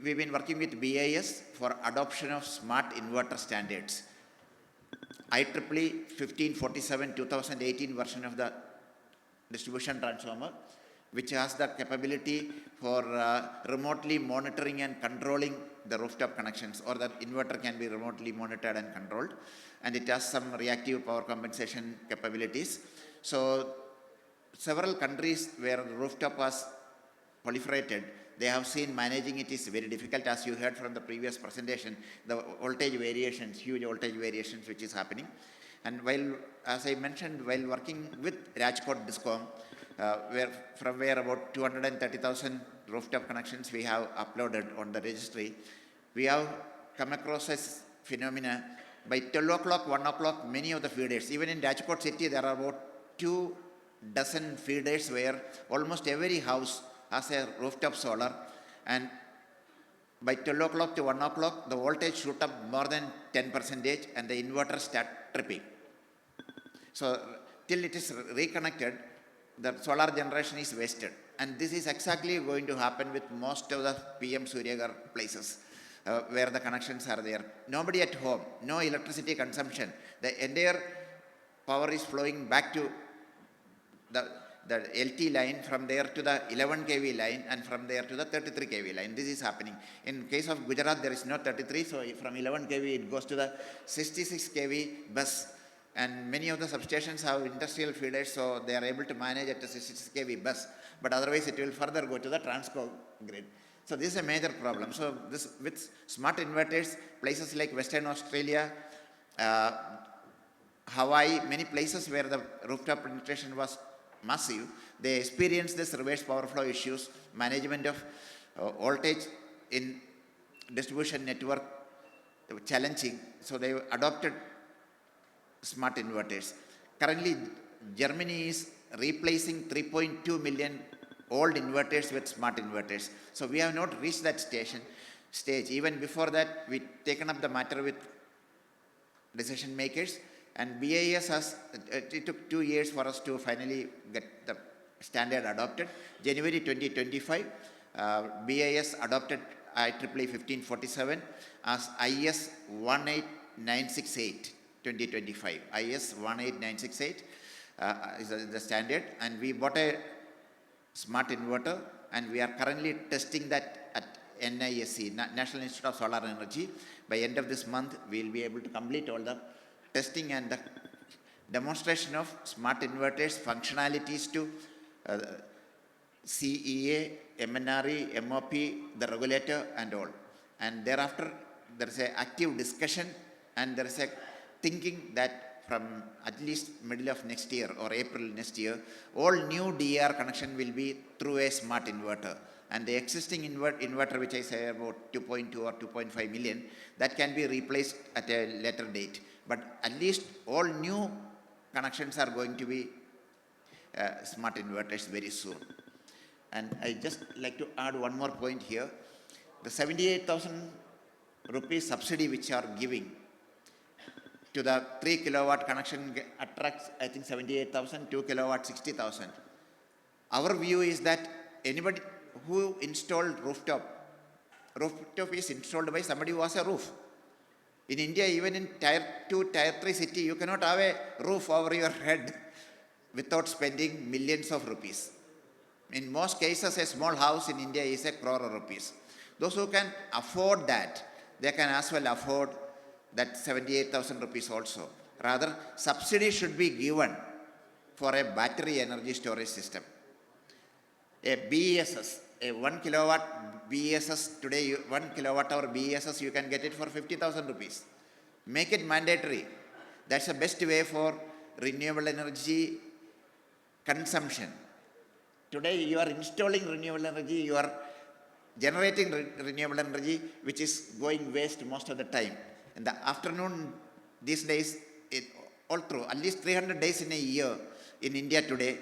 [SPEAKER 5] we've been working with BIS for adoption of smart inverter standards. IEEE 1547 2018 version of the distribution transformer, which has the capability for remotely monitoring and controlling the rooftop connections, or the inverter can be remotely monitored and controlled, and it has some reactive power compensation capabilities. So several countries where the rooftop was proliferated, they have seen managing it is very difficult, as you heard from the previous presentation, the voltage variations, huge voltage variations which is happening. And while, as I mentioned, while working with Rajkot DISCOM, where about 230,000 rooftop connections we have uploaded on the registry, we have come across a phenomena. By 12 o'clock, 1 o'clock, many of the feeders, even in Rajkot city, there are about 24 feeders where almost every house has a rooftop solar, and by 12 o'clock to 1 o'clock, the voltage shoot up more than 10% and the inverters start tripping. So till it is reconnected, the solar generation is wasted. And this is exactly going to happen with most of the PM Suryagar places. where the connections are there. Nobody at home, no electricity consumption. The entire power is flowing back to the LT line, from there to the 11 kV line, and from there to the 33 kV line. This is happening. In case of Gujarat, there is no 33, so from 11 kV it goes to the 66 kV bus. And many of the substations have industrial feeders, so they are able to manage at the 66 kV bus. But otherwise, it will further go to the Transco grid. So this is a major problem. So this, with smart inverters, places like Western Australia, Hawaii, many places where the rooftop penetration was massive, they experienced this reverse power flow issues, management of voltage in distribution network challenging, so they adopted smart inverters. Currently, Germany is replacing 3.2 million old inverters with smart inverters. So we have not reached that stage. Even before that, we taken up the matter with decision makers, and BIS has, it took 2 years for us to finally get the standard adopted. January 2025, BIS adopted IEEE 1547 as IS 18968 2025. IS 18968 is the standard, and we bought a smart inverter, and we are currently testing that at NISE, National Institute of Solar Energy. By end of this month, we will be able to complete all the testing and the demonstration of smart inverters, functionalities to CEA, MNRE, MOP, the regulator and all. And thereafter, there is an active discussion, and there is a thinking that from at least middle of next year or April next year, all new DER connection will be through a smart inverter. And the existing inverter, which I say about 2.2 or 2.5 million, that can be replaced at a later date. But at least all new connections are going to be smart inverters very soon. And I just like to add one more point here. The 78,000 rupees subsidy which are giving to the 3 kilowatt connection attracts, I think, 78,000, 2 kilowatt, 60,000. Our view is that anybody who installed rooftop is installed by somebody who has a roof. In India, even in tier 2, tier 3 city, you cannot have a roof over your head without spending millions of rupees. In most cases, a small house in India is a crore of rupees. Those who can afford that, they can as well afford that 78,000 rupees also. Rather, subsidy should be given for a battery energy storage system. A BESS, a 1 kilowatt BESS, today 1 kilowatt hour BESS, you can get it for 50,000 rupees. Make it mandatory. That's the best way for renewable energy consumption. Today you are installing renewable energy, you are generating renewable energy, which is going waste most of the time. In the afternoon, these days, all through, at least 300 days in a year in India today,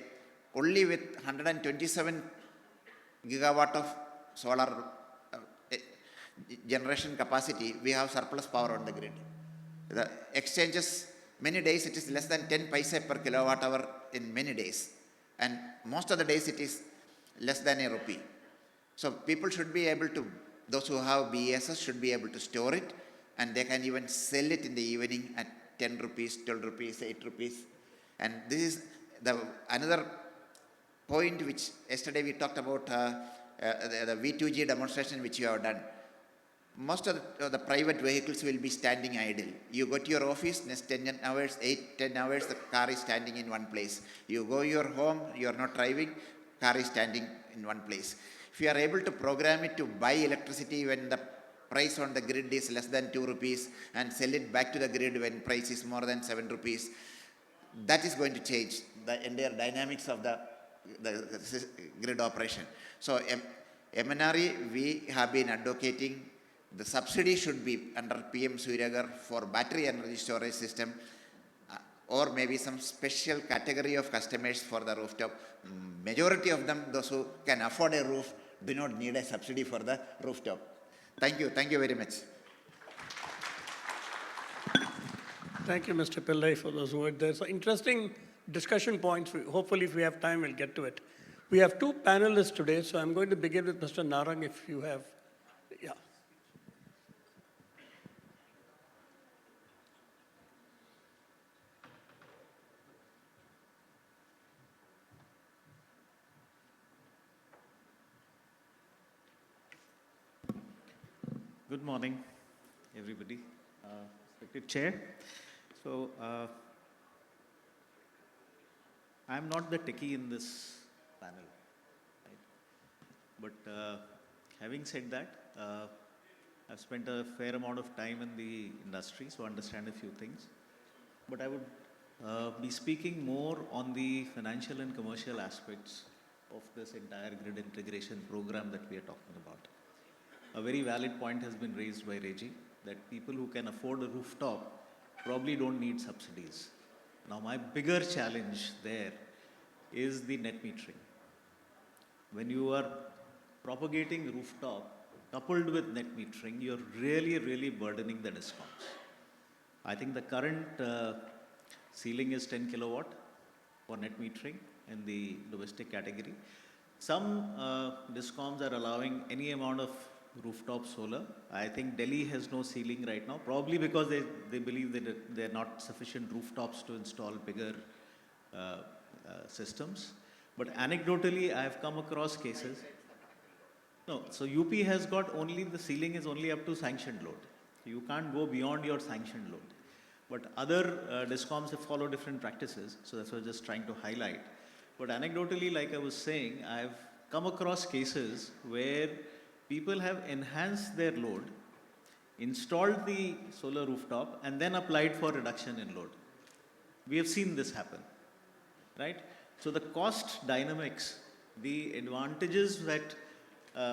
[SPEAKER 5] only with 127 gigawatt of solar generation capacity, we have surplus power on the grid. The exchanges, many days it is less than 10 paise per kilowatt hour in many days. And most of the days it is less than a rupee. So people should be able to, those who have BESS should be able to store it, and they can even sell it in the evening at 10 rupees, 12 rupees, 8 rupees. And this is another point which yesterday we talked about the V2G demonstration which you have done. Most of the private vehicles will be standing idle. You go to your office, next 10 hours, 10 hours, the car is standing in one place. You go your home, you are not driving, car is standing in one place. If you are able to program it to buy electricity when the price on the grid is less than 2 rupees and sell it back to the grid when price is more than 7 rupees, that is going to change the entire dynamics of the grid operation. So MNRE, we have been advocating the subsidy should be under PM Suryagar for battery energy storage system, or maybe some special category of customers for the rooftop. Majority of them, those who can afford a roof, do not need a subsidy for the rooftop. Thank you very much.
[SPEAKER 2] Thank you, Mr. Pillai, for those words. There's interesting discussion points. Hopefully, if we have time, we'll get to it. We have two panelists today, so I'm going to begin with Mr. Narang, if you have. Yeah.
[SPEAKER 6] Good morning, everybody. Respected Chair. So, I'm not the techie in this panel, right? But having said that, I've spent a fair amount of time in the industry, so I understand a few things. But I would be speaking more on the financial and commercial aspects of this entire grid integration program that we are talking about. A very valid point has been raised by Reji that people who can afford a rooftop probably don't need subsidies. Now, my bigger challenge there is the net metering. When you are propagating rooftop coupled with net metering, you're really burdening the discoms. I think the current ceiling is 10 kilowatt for net metering in the domestic category. Some discoms are allowing any amount of rooftop solar. I think Delhi has no ceiling right now, probably because they believe that there are not sufficient rooftops to install bigger systems. But anecdotally, I have come across cases. No, so UP has got only, the ceiling is only up to sanctioned load. You can't go beyond your sanctioned load. But other discoms have followed different practices, so that's what I was just trying to highlight. But anecdotally, like I was saying, I've come across cases where people have enhanced their load, installed the solar rooftop, and then applied for reduction in load. We have seen this happen, right? So the cost dynamics, the advantages that,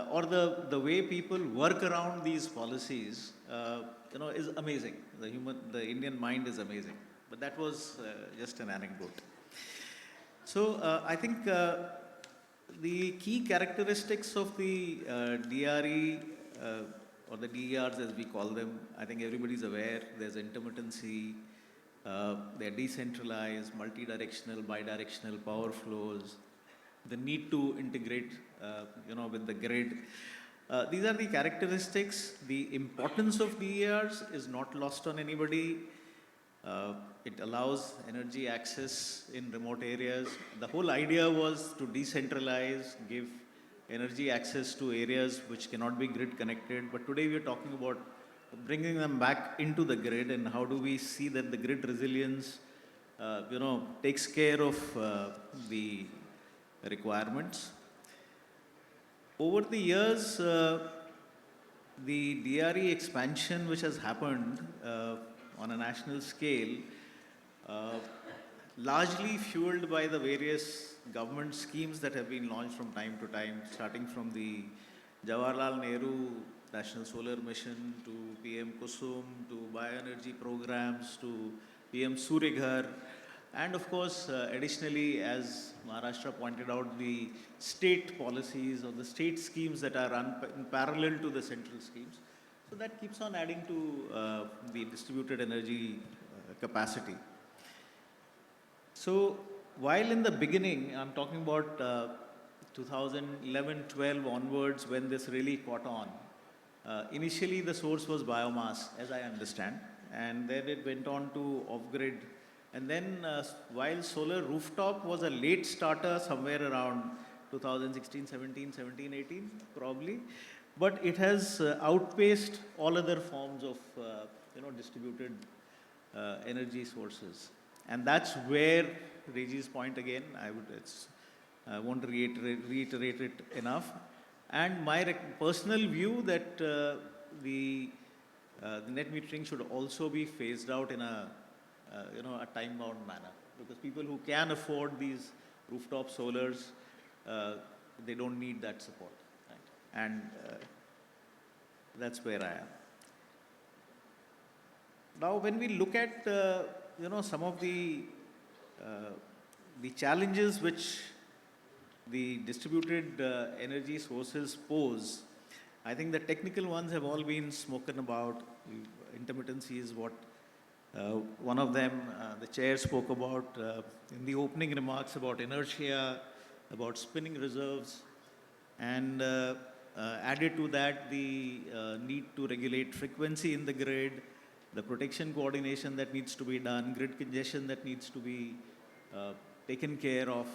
[SPEAKER 6] or the way people work around these policies, is amazing. The Indian mind is amazing. But that was just an anecdote. So I think the key characteristics of the DRE or the DERs as we call them, I think everybody's aware. There's intermittency, they're decentralized, multi-directional, bi-directional power flows, the need to integrate, with the grid. These are the characteristics. The importance of DERs is not lost on anybody. It allows energy access in remote areas. The whole idea was to decentralize, give energy access to areas which cannot be grid connected. But today we are talking about bringing them back into the grid, and how do we see that the grid resilience, takes care of the requirements. Over the years, the DRE expansion which has happened on a national scale, largely fueled by the various government schemes that have been launched from time to time, starting from the Jawaharlal Nehru National Solar Mission to PM Kusum to bioenergy programs to PM Suryaghar, and of course, additionally, as Maharashtra pointed out, the state policies or the state schemes that are run in parallel to the central schemes. So that keeps on adding to the distributed energy capacity. So while in the beginning, I'm talking about 2011-12 onwards when this really caught on, initially the source was biomass, as I understand, and then it went on to off-grid. And then while solar rooftop was a late starter somewhere around 2016, 17, 17, 18 probably, but it has outpaced all other forms of distributed energy sources. And that's where Reji's point again, I won't reiterate it enough. And my personal view that the net metering should also be phased out in a time-bound manner, because people who can afford these rooftop solars, they don't need that support, right? And that's where I am. Now, when we look at some of the challenges which the distributed energy sources pose, I think the technical ones have all been spoken about. Intermittency is what one of them, the chair spoke about in the opening remarks about inertia, about spinning reserves, and added to that the need to regulate frequency in the grid, the protection coordination that needs to be done, grid congestion that needs to be taken care of.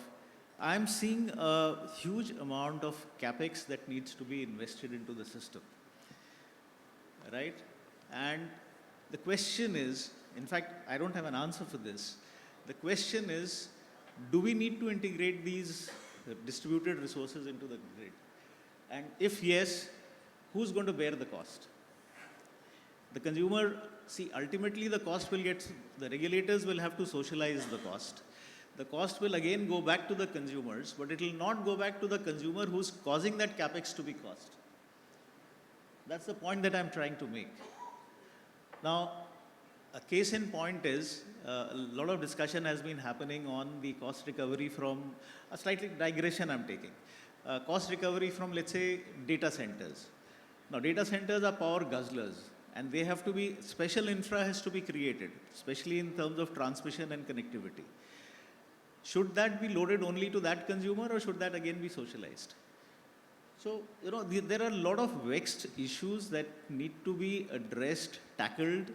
[SPEAKER 6] I'm seeing a huge amount of capex that needs to be invested into the system. right? And the question is, in fact, I don't have an answer for this. The question is, do we need to integrate these distributed resources into the grid? And if yes, who's going to bear the cost? The consumer, see, ultimately the cost will get, the regulators will have to socialize the cost. The cost will again go back to the consumers, but it will not go back to the consumer who's causing that capex to be cost. That's the point that I'm trying to make. Now, a case in point is, a lot of discussion has been happening on the cost recovery from, a slightly digression I'm taking. Cost recovery from, let's say, data centers. Now, data centers are power guzzlers, and they have to be, special infra has to be created, especially in terms of transmission and connectivity. Should that be loaded only to that consumer, or should that again be socialized? So, you know, there are a lot of vexed issues that need to be addressed, tackled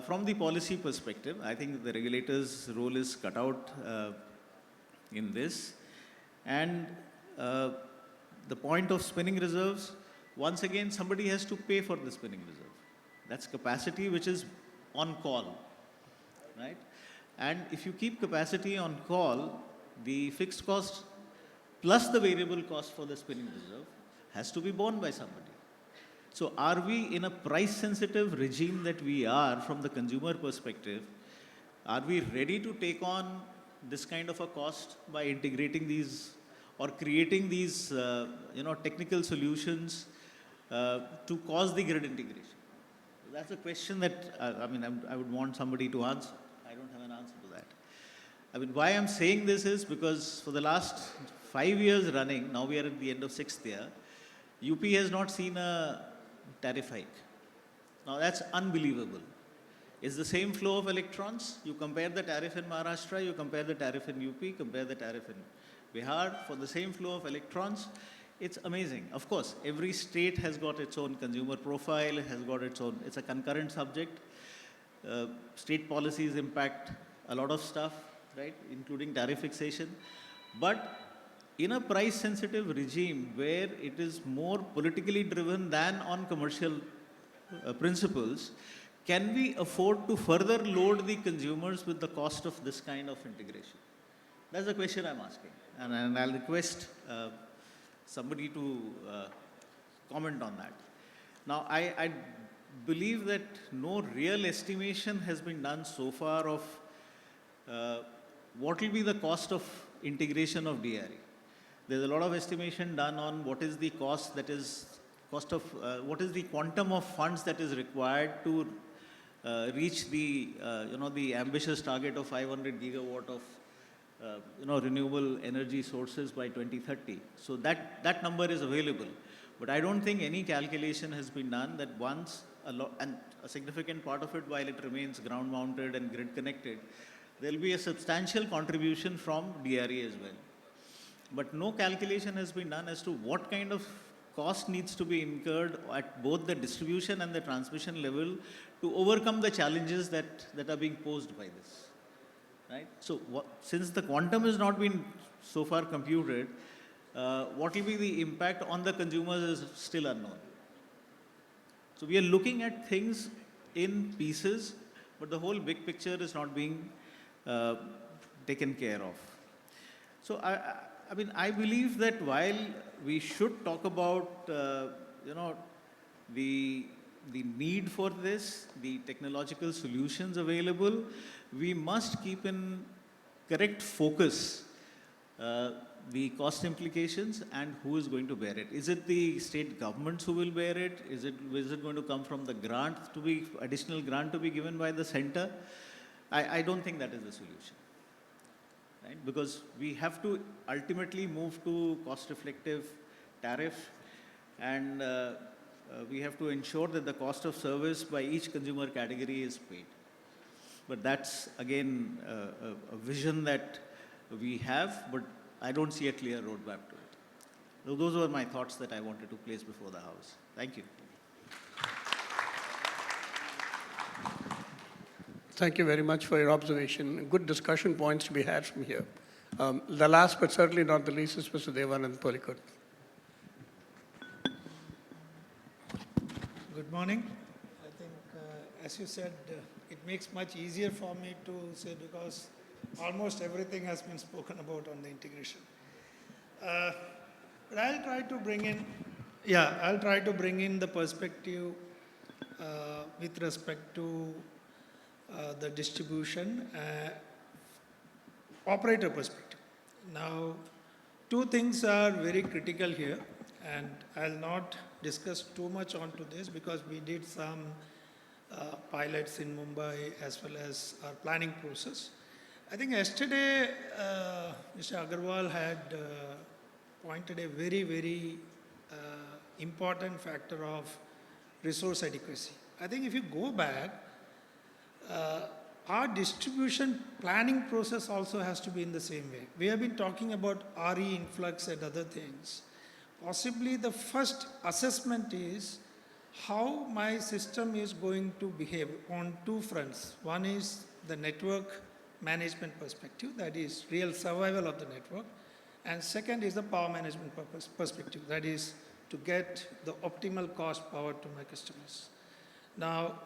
[SPEAKER 6] from the policy perspective. I think the regulator's role is cut out in this. And the point of spinning reserves, once again, somebody has to pay for the spinning reserve. That's capacity which is on call, right? And if you keep capacity on call, the fixed cost plus the variable cost for the spinning reserve has to be borne by somebody. So are we in a price sensitive regime that we are from the consumer perspective? Are we ready to take on this kind of a cost by integrating these or creating these technical solutions to cause the grid integration? That's a question that I would want somebody to answer. I don't have an answer to that. I mean, why I'm saying this is because for the last 5 years running, now we are at the end of 6th year, UP has not seen a tariff hike. Now that's unbelievable. It's the same flow of electrons. You compare the tariff in Maharashtra, you compare the tariff in UP, compare the tariff in Bihar for the same flow of electrons. It's amazing. Of course, every state has got its own consumer profile, has got its own, it's a concurrent subject. State policies impact a lot of stuff, right, including tariff fixation. But in a price sensitive regime where it is more politically driven than on commercial principles, can we afford to further load the consumers with the cost of this kind of integration? That's the question I'm asking. And I'll request somebody to comment on that. Now, I believe that no real estimation has been done so far of what will be the cost of integration of DRE. There's a lot of estimation done on what is the cost that is, what is the quantum of funds that is required to reach the, the ambitious target of 500 gigawatt of, renewable energy sources by 2030. So that number is available. But I don't think any calculation has been done that once, and a significant part of it, while it remains ground mounted and grid connected, there will be a substantial contribution from DRE as well. But no calculation has been done as to what kind of cost needs to be incurred at both the distribution and the transmission level to overcome the challenges that are being posed by this. Right? So since the quantum has not been so far computed, what will be the impact on the consumers is still unknown. So we are looking at things in pieces, but the whole big picture is not being taken care of. So I believe that while we should talk about, the need for this, the technological solutions available, we must keep in correct focus the cost implications and who is going to bear it. Is it the state governments who will bear it? Is it going to come from the grant to be, additional grant to be given by the center? I don't think that is the solution. Right? Because we have to ultimately move to cost-reflective tariff, and we have to ensure that the cost of service by each consumer category is paid. But that's, again, a vision that we have, but I don't see a clear roadmap to it. So those were my thoughts that I wanted to place before the House. Thank you.
[SPEAKER 2] Thank you very much for your observation. Good discussion points to be had from here. The last but certainly not the least is Mr. Devanand Polikot. Good
[SPEAKER 7] Good morning. I think, as you said, it makes much easier for me to say because almost everything has been spoken about on the integration. But I'll try to bring in the perspective with respect to the distribution operator perspective. Now, two things are very critical here, and I'll not discuss too much onto this because we did some pilots in Mumbai as well as our planning process. I think yesterday Mr. Agarwal had pointed a very, very important factor of resource adequacy. I think if you go back, our distribution planning process also has to be in the same way. We have been talking about RE influx and other things. Possibly the first assessment is how my system is going to behave on two fronts. One is the network management perspective, that is real survival of the network. And second is the power management perspective, that is to get the optimal cost power to my customers. Now,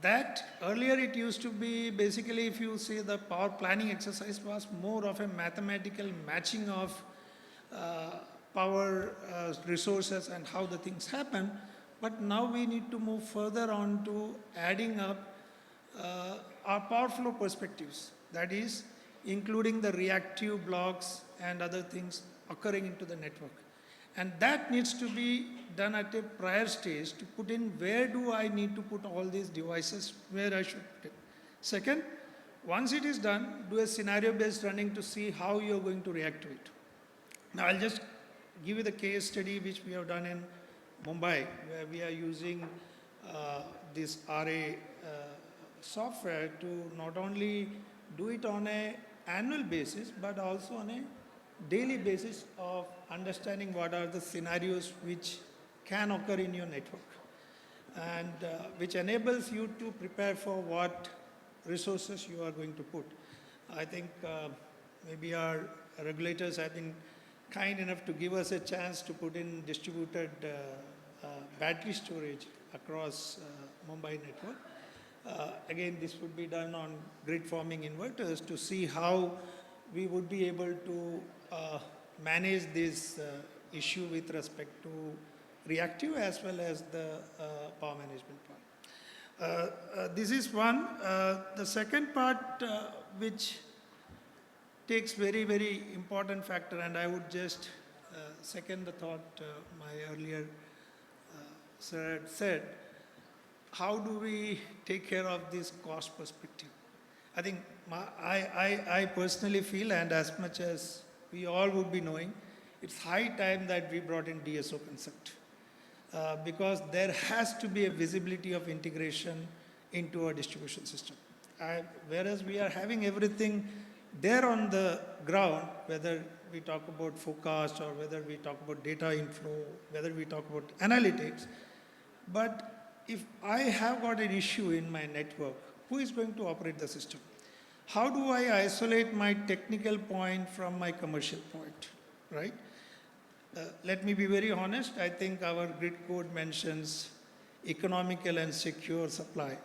[SPEAKER 7] that earlier it used to be basically, if you say the power planning exercise was more of a mathematical matching of power resources and how the things happen. But now we need to move further on to adding up our power flow perspectives. That is including the reactive blocks and other things occurring into the network. And that needs to be done at a prior stage to put in where do I need to put all these devices, where I should put it. Second, once it is done, do a scenario-based running to see how you're going to react to it. Now, I'll just give you the case study which we have done in Mumbai, where we are using this RA software to not only do it on an annual basis, but also on a daily basis of understanding what are the scenarios which can occur in your network, and which enables you to prepare for what resources you are going to put. I think maybe our regulators have been kind enough to give us a chance to put in distributed battery storage across Mumbai network. Again, this would be done on grid forming inverters to see how we would be able to manage this issue with respect to reactive as well as the power management part. This is one. The second part which takes very, very important factor, and I would just second the thought my earlier sir had said, how do we take care of this cost perspective? I think I personally feel, and as much as we all would be knowing, it's high time that we brought in DSO concept because there has to be a visibility of integration into our distribution system. Whereas we are having everything there on the ground, whether we talk about forecast or whether we talk about data inflow, whether we talk about analytics, but if I have got an issue in my network, who is going to operate the system? How do I isolate my technical point from my commercial point, right? Let me be very honest. I think our grid code mentions economical and secure supply.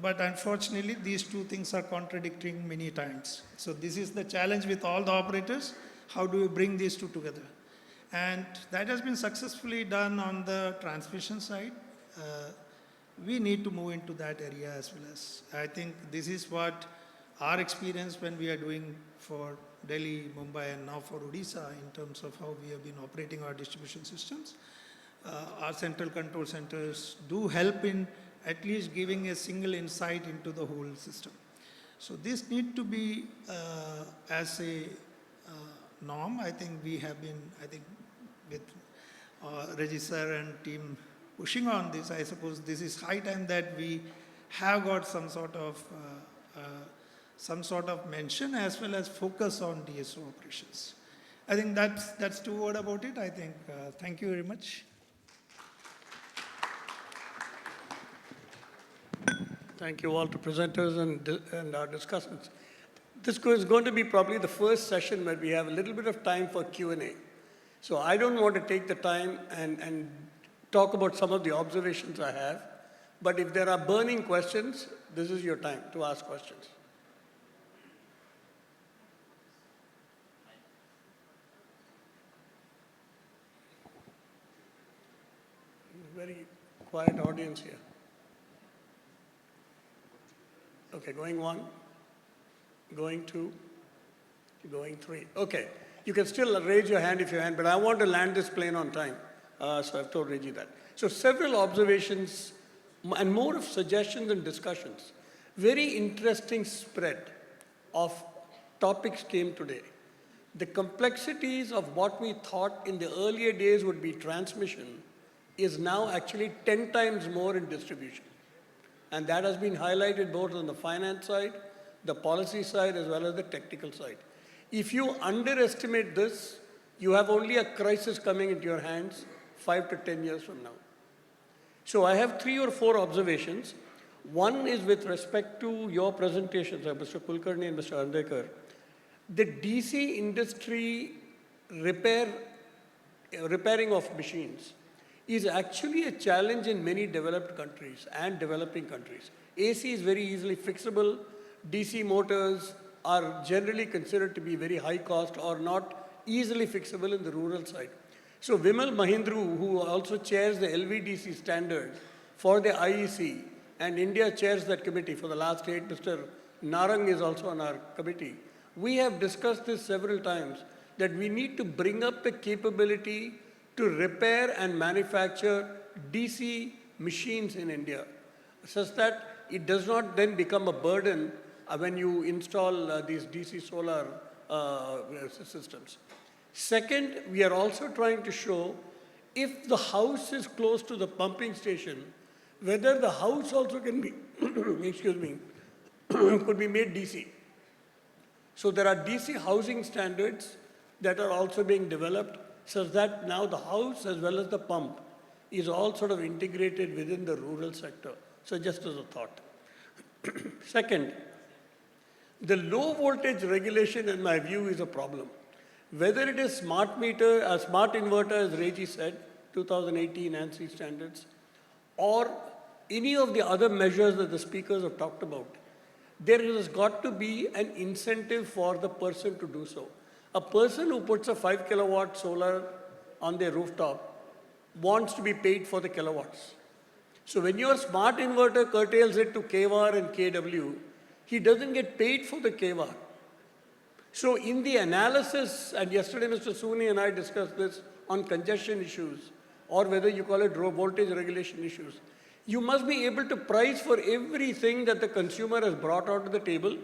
[SPEAKER 7] But unfortunately, these two things are contradicting many times. So this is the challenge with all the operators. How do we bring these two together? And that has been successfully done on the transmission side. We need to move into that area as well as. I think this is what our experience when we are doing for Delhi, Mumbai, and now for Odisha in terms of how we have been operating our distribution systems. Our central control centers do help in at least giving a single insight into the whole system. So this need to be as a norm. I think we have been, with Reji sir and team pushing on this. I suppose this is high time that we have got some sort of mention as well as focus on DSO operations. I think that's two words about it. I think thank you very much.
[SPEAKER 2] Thank you all to presenters and our discussants. This is going to be probably the first session where we have a little bit of time for Q&A. So I don't want to take the time and talk about some of the observations I have. But if there are burning questions, this is your time to ask questions. Very quiet audience here. Okay, going one, going two, going three. Okay, you can still raise your hand if you hand, but I want to land this plane on time. So I've told Reji that. So several observations and more of suggestions and discussions. Very interesting spread of topics came today. The complexities of what we thought in the earlier days would be transmission is now actually 10 times more in distribution. And that has been highlighted both on the finance side, the policy side, as well as the technical side. If you underestimate this, you have only a crisis coming into your hands 5 to 10 years from now. So I have 3 or 4 observations. One is with respect to your presentations, Mr. Kulkarni and Mr. Aundhekar. The DC industry repairing of machines is actually a challenge in many developed countries and developing countries. AC is very easily fixable. DC motors are generally considered to be very high cost or not easily fixable in the rural side. So Vimal Mahindru, who also chairs the LVDC standard for the IEC, and India chairs that committee for the last 8, Mr. Narang is also on our committee. We have discussed this several times, that we need to bring up the capability to repair and manufacture DC machines in India, such that it does not then become a burden when you install these DC solar systems. Second, we are also trying to show if the house is close to the pumping station, whether the house also can be, excuse me, could be made DC. So there are DC housing standards that are also being developed, such that now the house as well as the pump is all sort of integrated within the rural sector. So just as a thought. Second, the low voltage regulation in my view is a problem. Whether it is smart meter, a smart inverter as Reji said, 2018 ANSI standards, or any of the other measures that the speakers have talked about, there has got to be an incentive for the person to do so. A person who puts a 5 kilowatt solar on their rooftop wants to be paid for the kilowatts. So when your smart inverter curtails it to kVAR and kW, he doesn't get paid for the kVAR. So in the analysis, and yesterday Mr. Sooni and I discussed this on congestion issues, or whether you call it voltage regulation issues, you must be able to price for everything that the consumer has brought out to the table,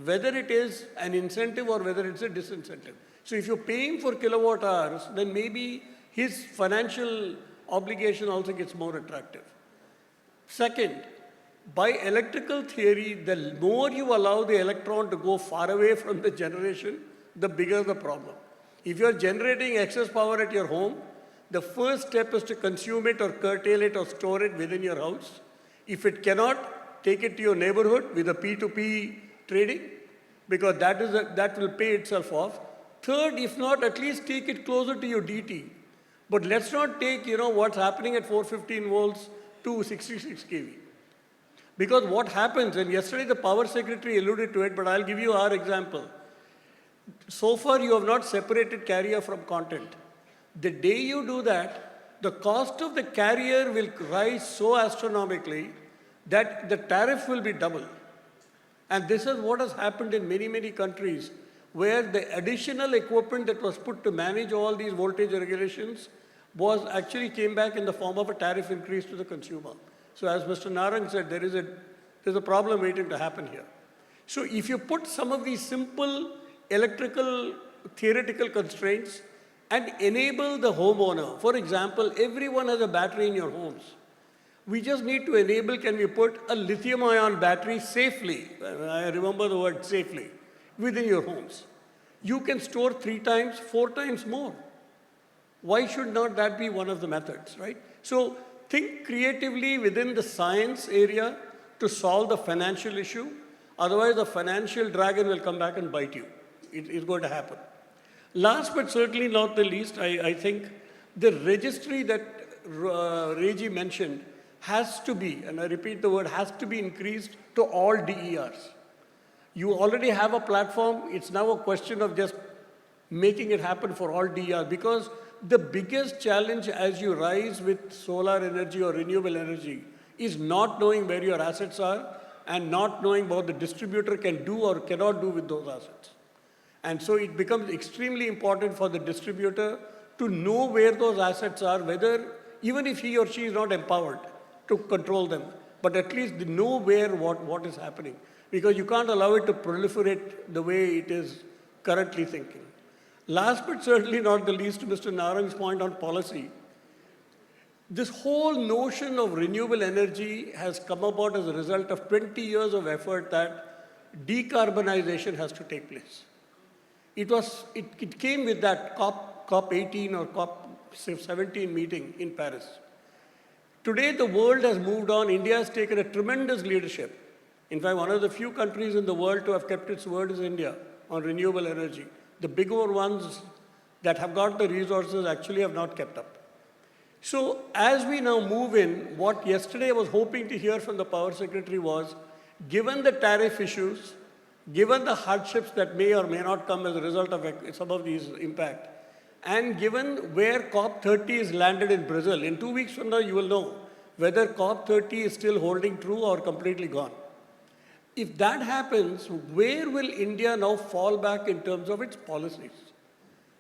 [SPEAKER 2] whether it is an incentive or whether it's a disincentive. So if you're paying for kilowatt hours, then maybe his financial obligation also gets more attractive. Second, by electrical theory, the more you allow the electron to go far away from the generation, the bigger the problem. If you're generating excess power at your home, the first step is to consume it or curtail it or store it within your house. If it cannot, take it to your neighborhood with a P2P trading, because that will pay itself off. Third, if not, at least take it closer to your DT. But let's not take, what's happening at 415 volts to 66 kV. Because what happens, and yesterday the power secretary alluded to it, but I'll give you our example. So far you have not separated carrier from content. The day you do that, the cost of the carrier will rise so astronomically that the tariff will be double. And this is what has happened in many, many countries, where the additional equipment that was put to manage all these voltage regulations was actually came back in the form of a tariff increase to the consumer. So as Mr. Narang said, there's a problem waiting to happen here. So if you put some of these simple electrical theoretical constraints and enable the homeowner, for example, everyone has a battery in your homes. We just need to enable, can we put a lithium-ion battery safely, I remember the word safely, within your homes. You can store 3 times, 4 times more. Why should not that be one of the methods, right? So think creatively within the science area to solve the financial issue. Otherwise, the financial dragon will come back and bite you. It's going to happen. Last but certainly not the least, I think the registry that Reji mentioned, has to be, and I repeat the word, has to be increased to all DERs. You already have a platform. It's now a question of just making it happen for all DERs, because the biggest challenge as you rise with solar energy or renewable energy is not knowing where your assets are and not knowing what the distributor can do or cannot do with those assets. And so it becomes extremely important for the distributor to know where those assets are, whether, even if he or she is not empowered to control them, but at least they know where what is happening. Because you can't allow it to proliferate the way it is currently thinking. Last but certainly not the least, to Mr. Narang's point on policy, this whole notion of renewable energy has come about as a result of 20 years of effort that decarbonization has to take place. It came with that COP 18 or COP 17 meeting in Paris. Today, the world has moved on. India has taken a tremendous leadership. In fact, one of the few countries in the world to have kept its word is India on renewable energy. The bigger ones that have got the resources actually have not kept up. So as we now move in, what yesterday I was hoping to hear from the Power Secretary was, given the tariff issues, given the hardships that may or may not come as a result of some of these impact, and given where COP 30 is landed in Brazil, in 2 weeks from now you will know whether COP 30 is still holding true or completely gone. If that happens, where will India now fall back in terms of its policies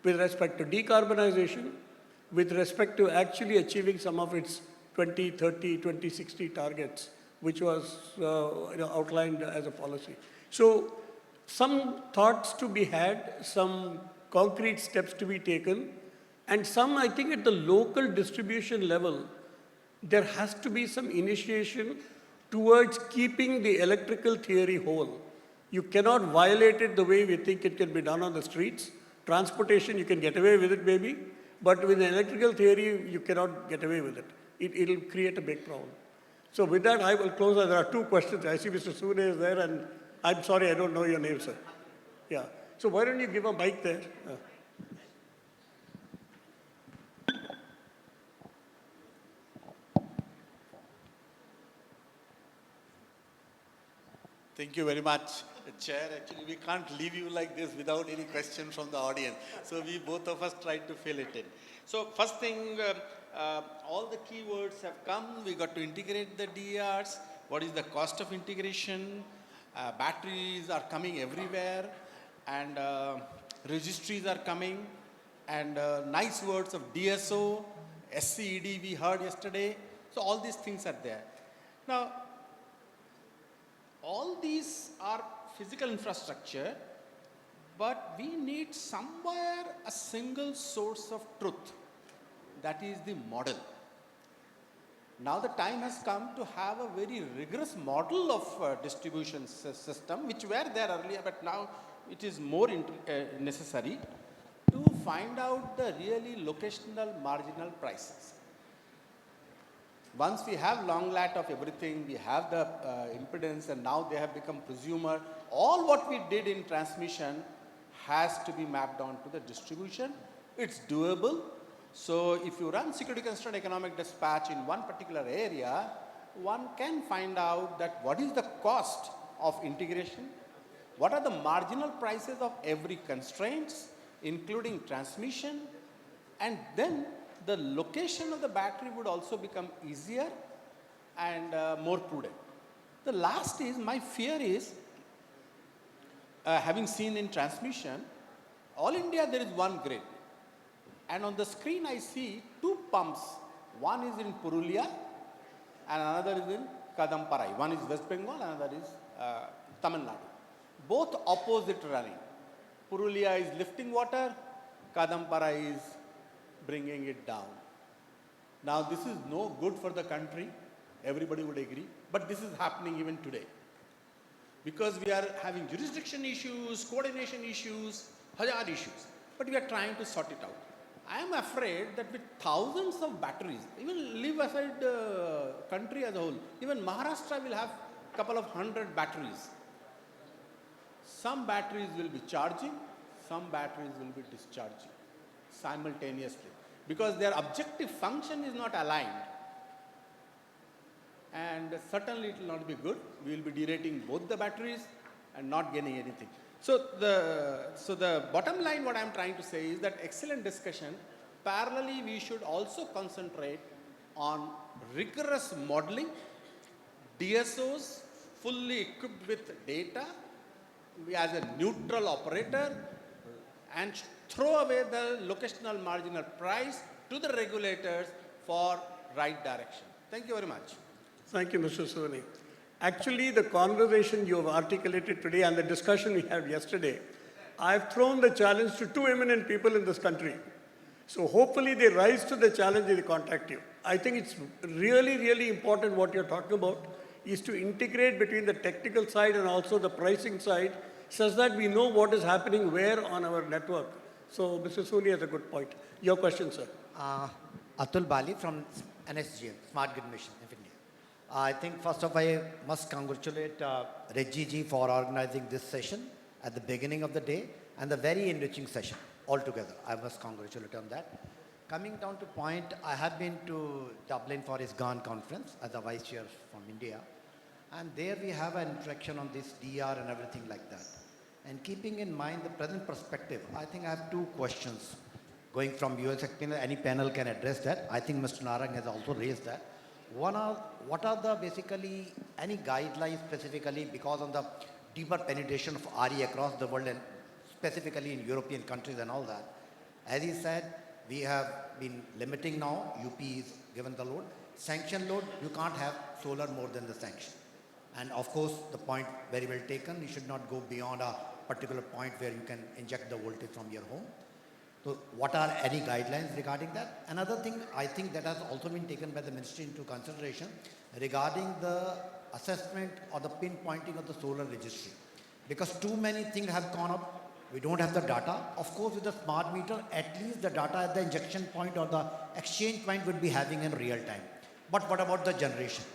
[SPEAKER 2] with respect to decarbonization, with respect to actually achieving some of its 2030, 2060 targets, which was outlined as a policy? So some thoughts to be had, some concrete steps to be taken, and some, I think, at the local distribution level, there has to be some initiation towards keeping the electrical theory whole. You cannot violate it the way we think it can be done on the streets. Transportation, you can get away with it maybe, but with the electrical theory, you cannot get away with it. It'll create a big problem. So with that, I will close. There are two questions. I see Mr. Sune is there, and I'm sorry, I don't know your name, sir. Yeah. So why don't you give a mic there?
[SPEAKER 8] Thank you very much, Chair. Actually, we can't leave you like this without any question from the audience. So we both of us tried to fill it in. So first thing, all the keywords have come. We got to integrate the DERs. What is the cost of integration? Batteries are coming everywhere, and registries are coming, and nice words of DSO, SCED we heard yesterday. So all these things are there. Now, all these are physical infrastructure, but we need somewhere a single source of truth. That is the model. Now the time has come to have a very rigorous model of distribution system, which were there earlier, but now it is more necessary to find out the really locational marginal prices. Once we have long lat of everything, we have the impedance, and now they have become prosumer. All what we did in transmission has to be mapped onto the distribution. It's doable. So if you run security constrained economic dispatch in one particular area, one can find out that what is the cost of integration, what are the marginal prices of every constraints, including transmission, and then the location of the battery would also become easier and more prudent. The last is, my fear is, having seen in transmission, all India there is one grid. And on the screen I see two pumps. One is in Purulia and another is in Kadamparai. One is West Bengal, another is Tamil Nadu. Both opposite running. Purulia is lifting water, Kadamparai is bringing it down. Now this is no good for the country, everybody would agree, but this is happening even today. Because we are having jurisdiction issues, coordination issues, hazard issues, but we are trying to sort it out. I am afraid that with thousands of batteries, even leave aside the country as a whole, even Maharashtra will have a couple of 100 batteries. Some batteries will be charging, some batteries will be discharging simultaneously. because their objective function is not aligned. And certainly it will not be good. We will be derating both the batteries and not gaining anything. So the bottom line, what I am trying to say is that excellent discussion. Parallelly, we should also concentrate on rigorous modeling, DSOs fully equipped with data as a neutral operator, and throw away the locational marginal price to the regulators for right direction. Thank you very much.
[SPEAKER 2] Thank you, Mr. Soni. Actually, the conversation you have articulated today and the discussion we had yesterday, I've thrown the challenge to two eminent people in this country. So hopefully they rise to the challenge and they contact you. I think it's really, really important what you're talking about is to integrate between the technical side and also the pricing side such that we know what is happening where on our network. So Mr. Soni has a good point. Your question, sir.
[SPEAKER 9] Atul Bali from NSGM, Smart Grid Mission of India. I think first of all, I must congratulate Reji ji for organizing this session at the beginning of the day and the very enriching session altogether. I must congratulate on that. Coming down to point, I have been to Dublin for ISGAN conference as a vice chair from India. And there we have an interaction on this DR and everything like that. And keeping in mind the present perspective, I think I have two questions going from US. Any panel can address that. I think Mr. Narang has also raised that. One are, what are the basically any guidelines specifically because of the deeper penetration of RE across the world and specifically in European countries and all that. As he said, we have been limiting now, UP is given the load. Sanction load, you can't have solar more than the sanction. And of course, the point very well taken, you should not go beyond a particular point where you can inject the voltage from your home. So what are any guidelines regarding that? Another thing I think that has also been taken by the ministry into consideration regarding the assessment or the pinpointing of the solar registry. Because too many things have gone up. We don't have the data. Of course, with the smart meter, at least the data at the injection point or the exchange point would be having in real time. But what about the generation?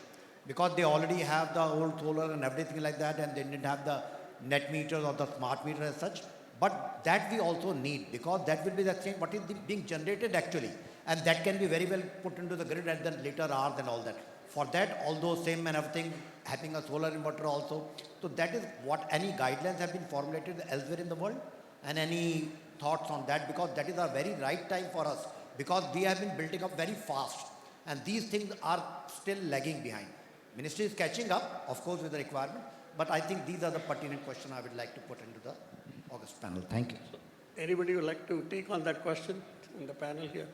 [SPEAKER 9] Because they already have the old solar and everything like that, and they didn't have the net meters or the smart meter as such. But that we also need, because that will be the thing what is being generated actually. And that can be very well put into the grid at the later hours and all that. For that, although same and everything, having a solar inverter also. So that is what any guidelines have been formulated elsewhere in the world. And any thoughts on that, because that is a very right time for us. Because we have been building up very fast. And these things are still lagging behind. Ministry is catching up, of course, with the requirement. But I think these are the pertinent questions I would like to put into the August panel. Thank you.
[SPEAKER 2] Anybody would like to take on that question in the panel here?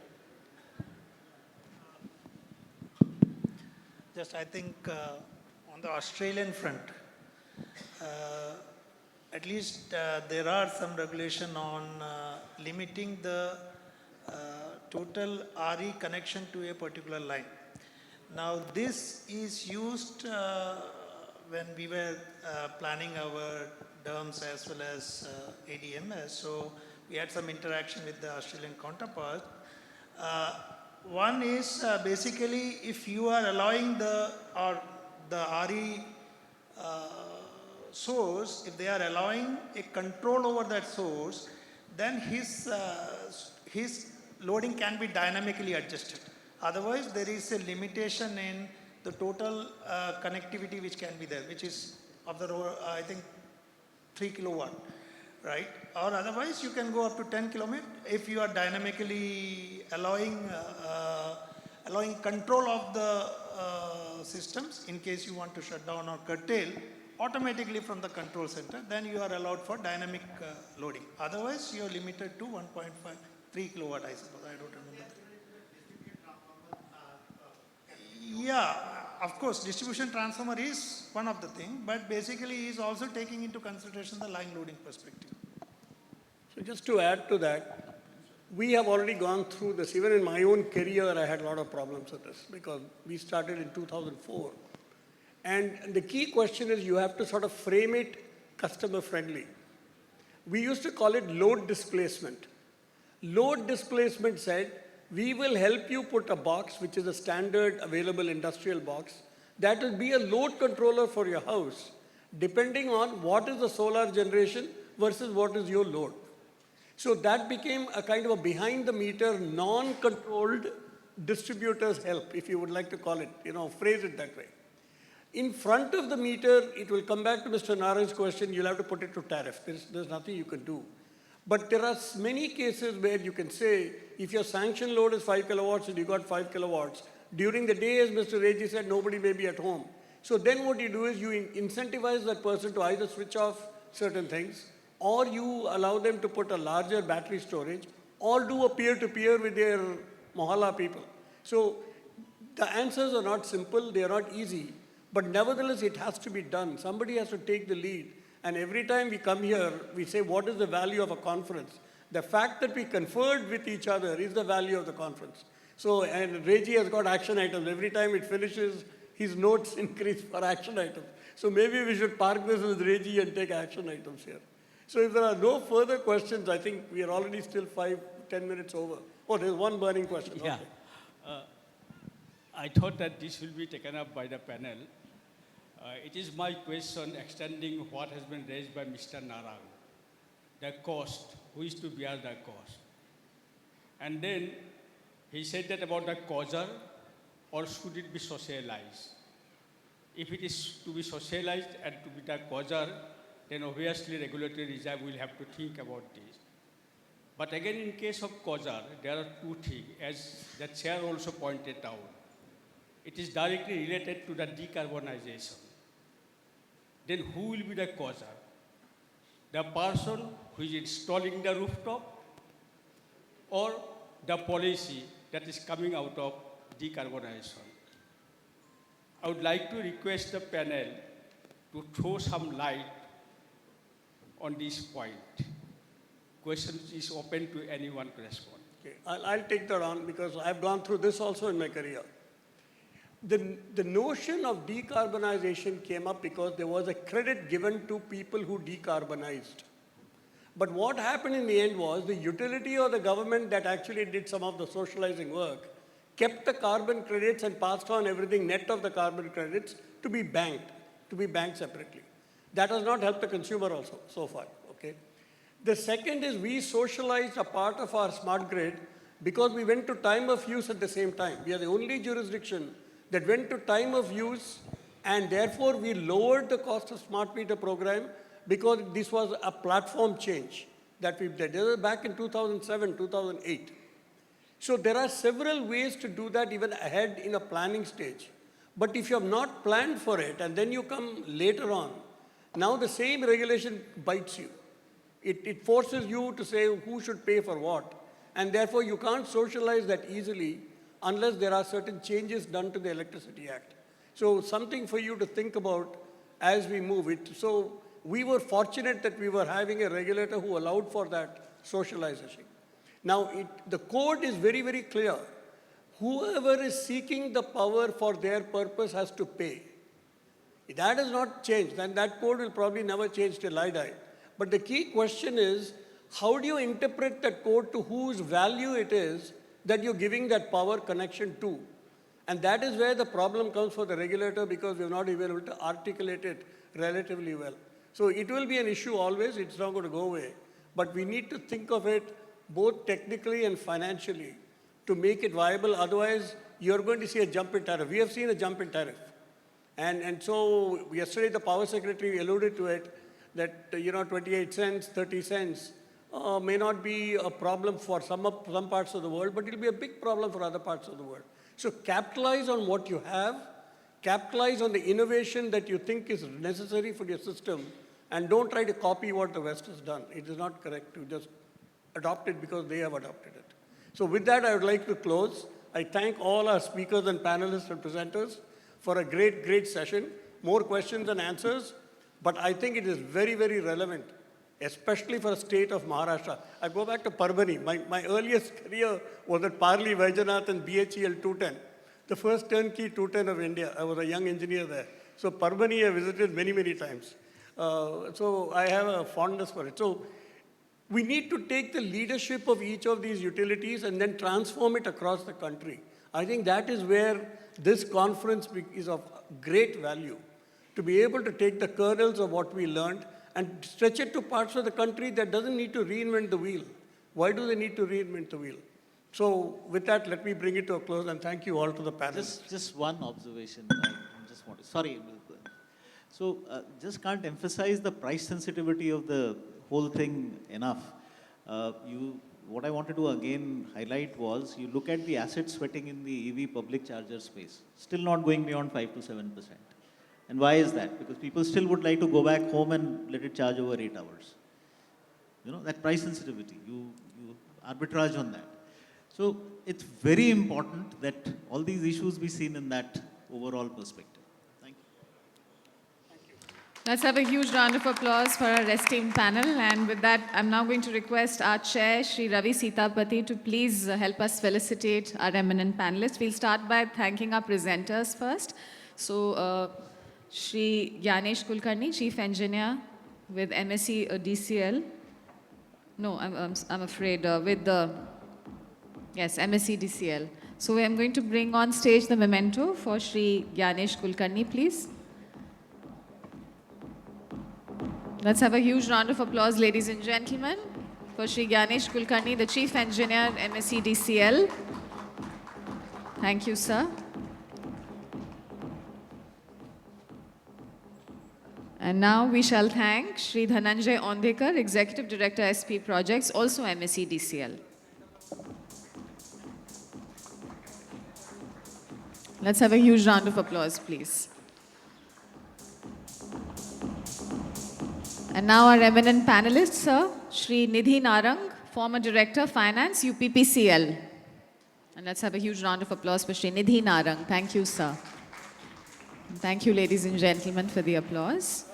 [SPEAKER 7] Just I think on the Australian front, at least there are some regulation on limiting the total RE connection to a particular line. Now this is used when we were planning our DUMs as well as ADMS. So we had some interaction with the Australian counterpart. One is basically if you are allowing the RE source, if they are allowing a control over that source, then his loading can be dynamically adjusted. Otherwise, there is a limitation in the total connectivity which can be there, which is of the I think 3 kilowatt, right? Or otherwise, you can go up to 10 kilometer if you are dynamically allowing control of the systems in case you want to shut down or curtail automatically from the control center. Then you are allowed for dynamic loading. Otherwise, you are limited to 3 kilowatt. I suppose I don't remember. Yeah, of course, distribution transformer is one of the things, but basically he is also taking into consideration the line loading perspective.
[SPEAKER 2] So just to add to that, we have already gone through this. Even in my own career, I had a lot of problems with this because we started in 2004. And the key question is you have to sort of frame it customer friendly. We used to call it load displacement. Load displacement said, we will help you put a box, which is a standard available industrial box, that will be a load controller for your house, depending on what is the solar generation versus what is your load. So that became a kind of a behind-the-meter, non-controlled distributor's help, if you would like to call it, phrase it that way. In front of the meter, it will come back to Mr. Narayan's question, you'll have to put it to tariff. There's nothing you can do. But there are many cases where you can say, if your sanction load is 5 kilowatts and you got 5 kilowatts, during the day, as Mr. Reji said, nobody may be at home. So then what you do is you incentivize that person to either switch off certain things, or you allow them to put a larger battery storage, or do a peer-to-peer with their mohalla people. So the answers are not simple, they are not easy, but nevertheless it has to be done. Somebody has to take the lead. And every time we come here, we say, what is the value of a conference? The fact that we conferred with each other is the value of the conference. So, and Reji has got action items. Every time it finishes, his notes increase for action items. So maybe we should park this with Reji and take action items here. So if there are no further questions, I think we are already still 5-10 minutes over. Oh, there's one burning question.
[SPEAKER 10] Yeah.
[SPEAKER 2] Okay.
[SPEAKER 10] I thought that this will be taken up by the panel. It is my question extending what has been raised by Mr. Narayan. The cost, who is to bear the cost? And then he said that about the causer, or should it be socialized? If it is to be socialized and to be the causer, then obviously regulatory reserve will have to think about this. But again, in case of causer, there are two things, as the chair also pointed out. It is directly related to the decarbonization. Then who will be the causer? The person who is installing the rooftop, or the policy that is coming out of decarbonization? I would like to request the panel to throw some light on this point. Question is open to anyone to respond.
[SPEAKER 2] Okay. I'll take that on because I've gone through this also in my career. The notion of decarbonization came up because there was a credit given to people who decarbonized. But what happened in the end was the utility or the government that actually did some of the socializing work kept the carbon credits and passed on everything net of the carbon credits to be banked separately. That has not helped the consumer also so far, okay? The second is we socialized a part of our smart grid because we went to time of use at the same time. We are the only jurisdiction that went to time of use, and therefore we lowered the cost of smart meter program because this was a platform change that we did. This was back in 2007, 2008. So there are several ways to do that even ahead in a planning stage. But if you have not planned for it and then you come later on, now the same regulation bites you. It forces you to say who should pay for what. And therefore you can't socialize that easily unless there are certain changes done to the Electricity Act. So something for you to think about as we move it. So we were fortunate that we were having a regulator who allowed for that socialization. Now, the code is very, very clear. Whoever is seeking the power for their purpose has to pay. That has not changed, and that code will probably never change till I die. But the key question is, how do you interpret that code to whose value it is that you're giving that power connection to? And that is where the problem comes for the regulator because we're not even able to articulate it relatively well. So it will be an issue always, it's not going to go away. But we need to think of it both technically and financially to make it viable. Otherwise, you're going to see a jump in tariff. We have seen a jump in tariff. And so yesterday the power secretary alluded to it that 28 cents, 30 cents may not be a problem for some parts of the world, but it'll be a big problem for other parts of the world. So capitalize on what you have, capitalize on the innovation that you think is necessary for your system, and don't try to copy what the West has done. It is not correct to just adopt it because they have adopted it. So with that, I would like to close. I thank all our speakers and panelists and presenters for a great, great session. More questions and answers, but I think it is very, very relevant, especially for the state of Maharashtra. I go back to Parbhani. My earliest career was at Parli, Vaidyanath and BHEL 210, the first turnkey 210 of India. I was a young engineer there. So Parbhani I visited many, many times. So I have a fondness for it. So we need to take the leadership of each of these utilities and then transform it across the country. I think that is where this conference is of great value, to be able to take the kernels of what we learned and stretch it to parts of the country that doesn't need to reinvent the wheel. Why do they need to reinvent the wheel? So with that, let me bring it to a close and thank you all to the panelists.
[SPEAKER 6] Just one observation. I just want to, sorry. So just can't emphasize the price sensitivity of the whole thing enough. What I wanted to again highlight was, you look at the asset sweating in the EV public charger space, still not going beyond 5 to 7%. And why is that? Because people still would like to go back home and let it charge over 8 hours. You know, that price sensitivity, you arbitrage on that. So it's very important that all these issues be seen in that overall perspective. Thank you.
[SPEAKER 1] Let's have a huge round of applause for our esteemed panel. And with that, I'm now going to request our chair, Shri Ravi Seethapathy, to please help us felicitate our eminent panelists. We'll start by thanking our presenters first. So, Shri Dnyanesh Kulkarni, Chief Engineer with MSEDCL. No, I'm afraid with the, yes, MSEDCL. So I'm going to bring on stage the memento for Shri Dnyanesh Kulkarni, please. Let's have a huge round of applause, ladies and gentlemen, for Shri Dnyanesh Kulkarni, the Chief Engineer, MSEDCL. Thank you, sir. And now we shall thank Shri Dhananjay Aundhekar, Executive Director, SP Projects, also MSEDCL. Let's have a huge round of applause, please. And now our eminent panelists, sir, Shri Nidhi Narang, former Director, Finance, UPPCL. And let's have a huge round of applause for Shri Nidhi Narang. Thank you, sir. And thank you, ladies and gentlemen, for the applause.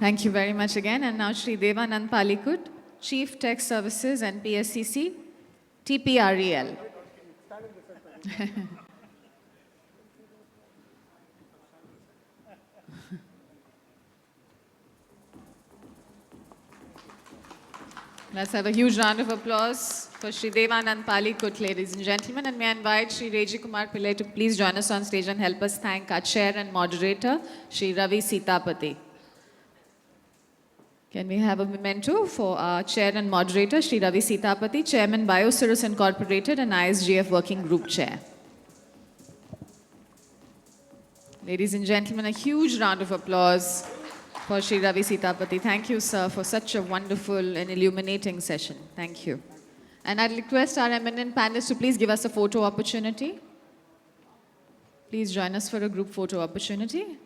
[SPEAKER 1] Thank you very much again. And now Shri Devanand Palikut, Chief Tech Services and PSCC, TPREL. Let's have a huge round of applause for Shri Devanand Palikut, ladies and gentlemen. And may I invite Shri Reji Kumar Pillai to please join us on stage and help us thank our chair and moderator, Shri Ravi Seethapathy. Can we have a memento for our chair and moderator, Shri Ravi Seethapathy, Chairman, Biosirus Inc. and ISGF Working Group Chair. Ladies and gentlemen, a huge round of applause for Shri Ravi Seethapathy. Thank you, sir, for such a wonderful and illuminating session. Thank you. And I'd request our eminent panelists to please give us a photo opportunity. Please join us for a group photo opportunity.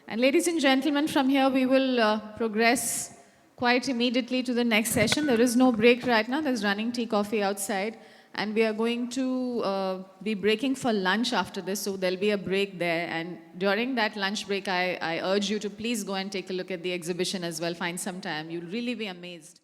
[SPEAKER 1] And ladies and gentlemen, from here we will progress quite immediately to the next session. There is no break right now. There's running tea, coffee outside. And we are going to be breaking for lunch after this, so there'll be a break there. And during that lunch break, I urge you to please go and take a look at the exhibition as well. Find some time. You'll really be amazed.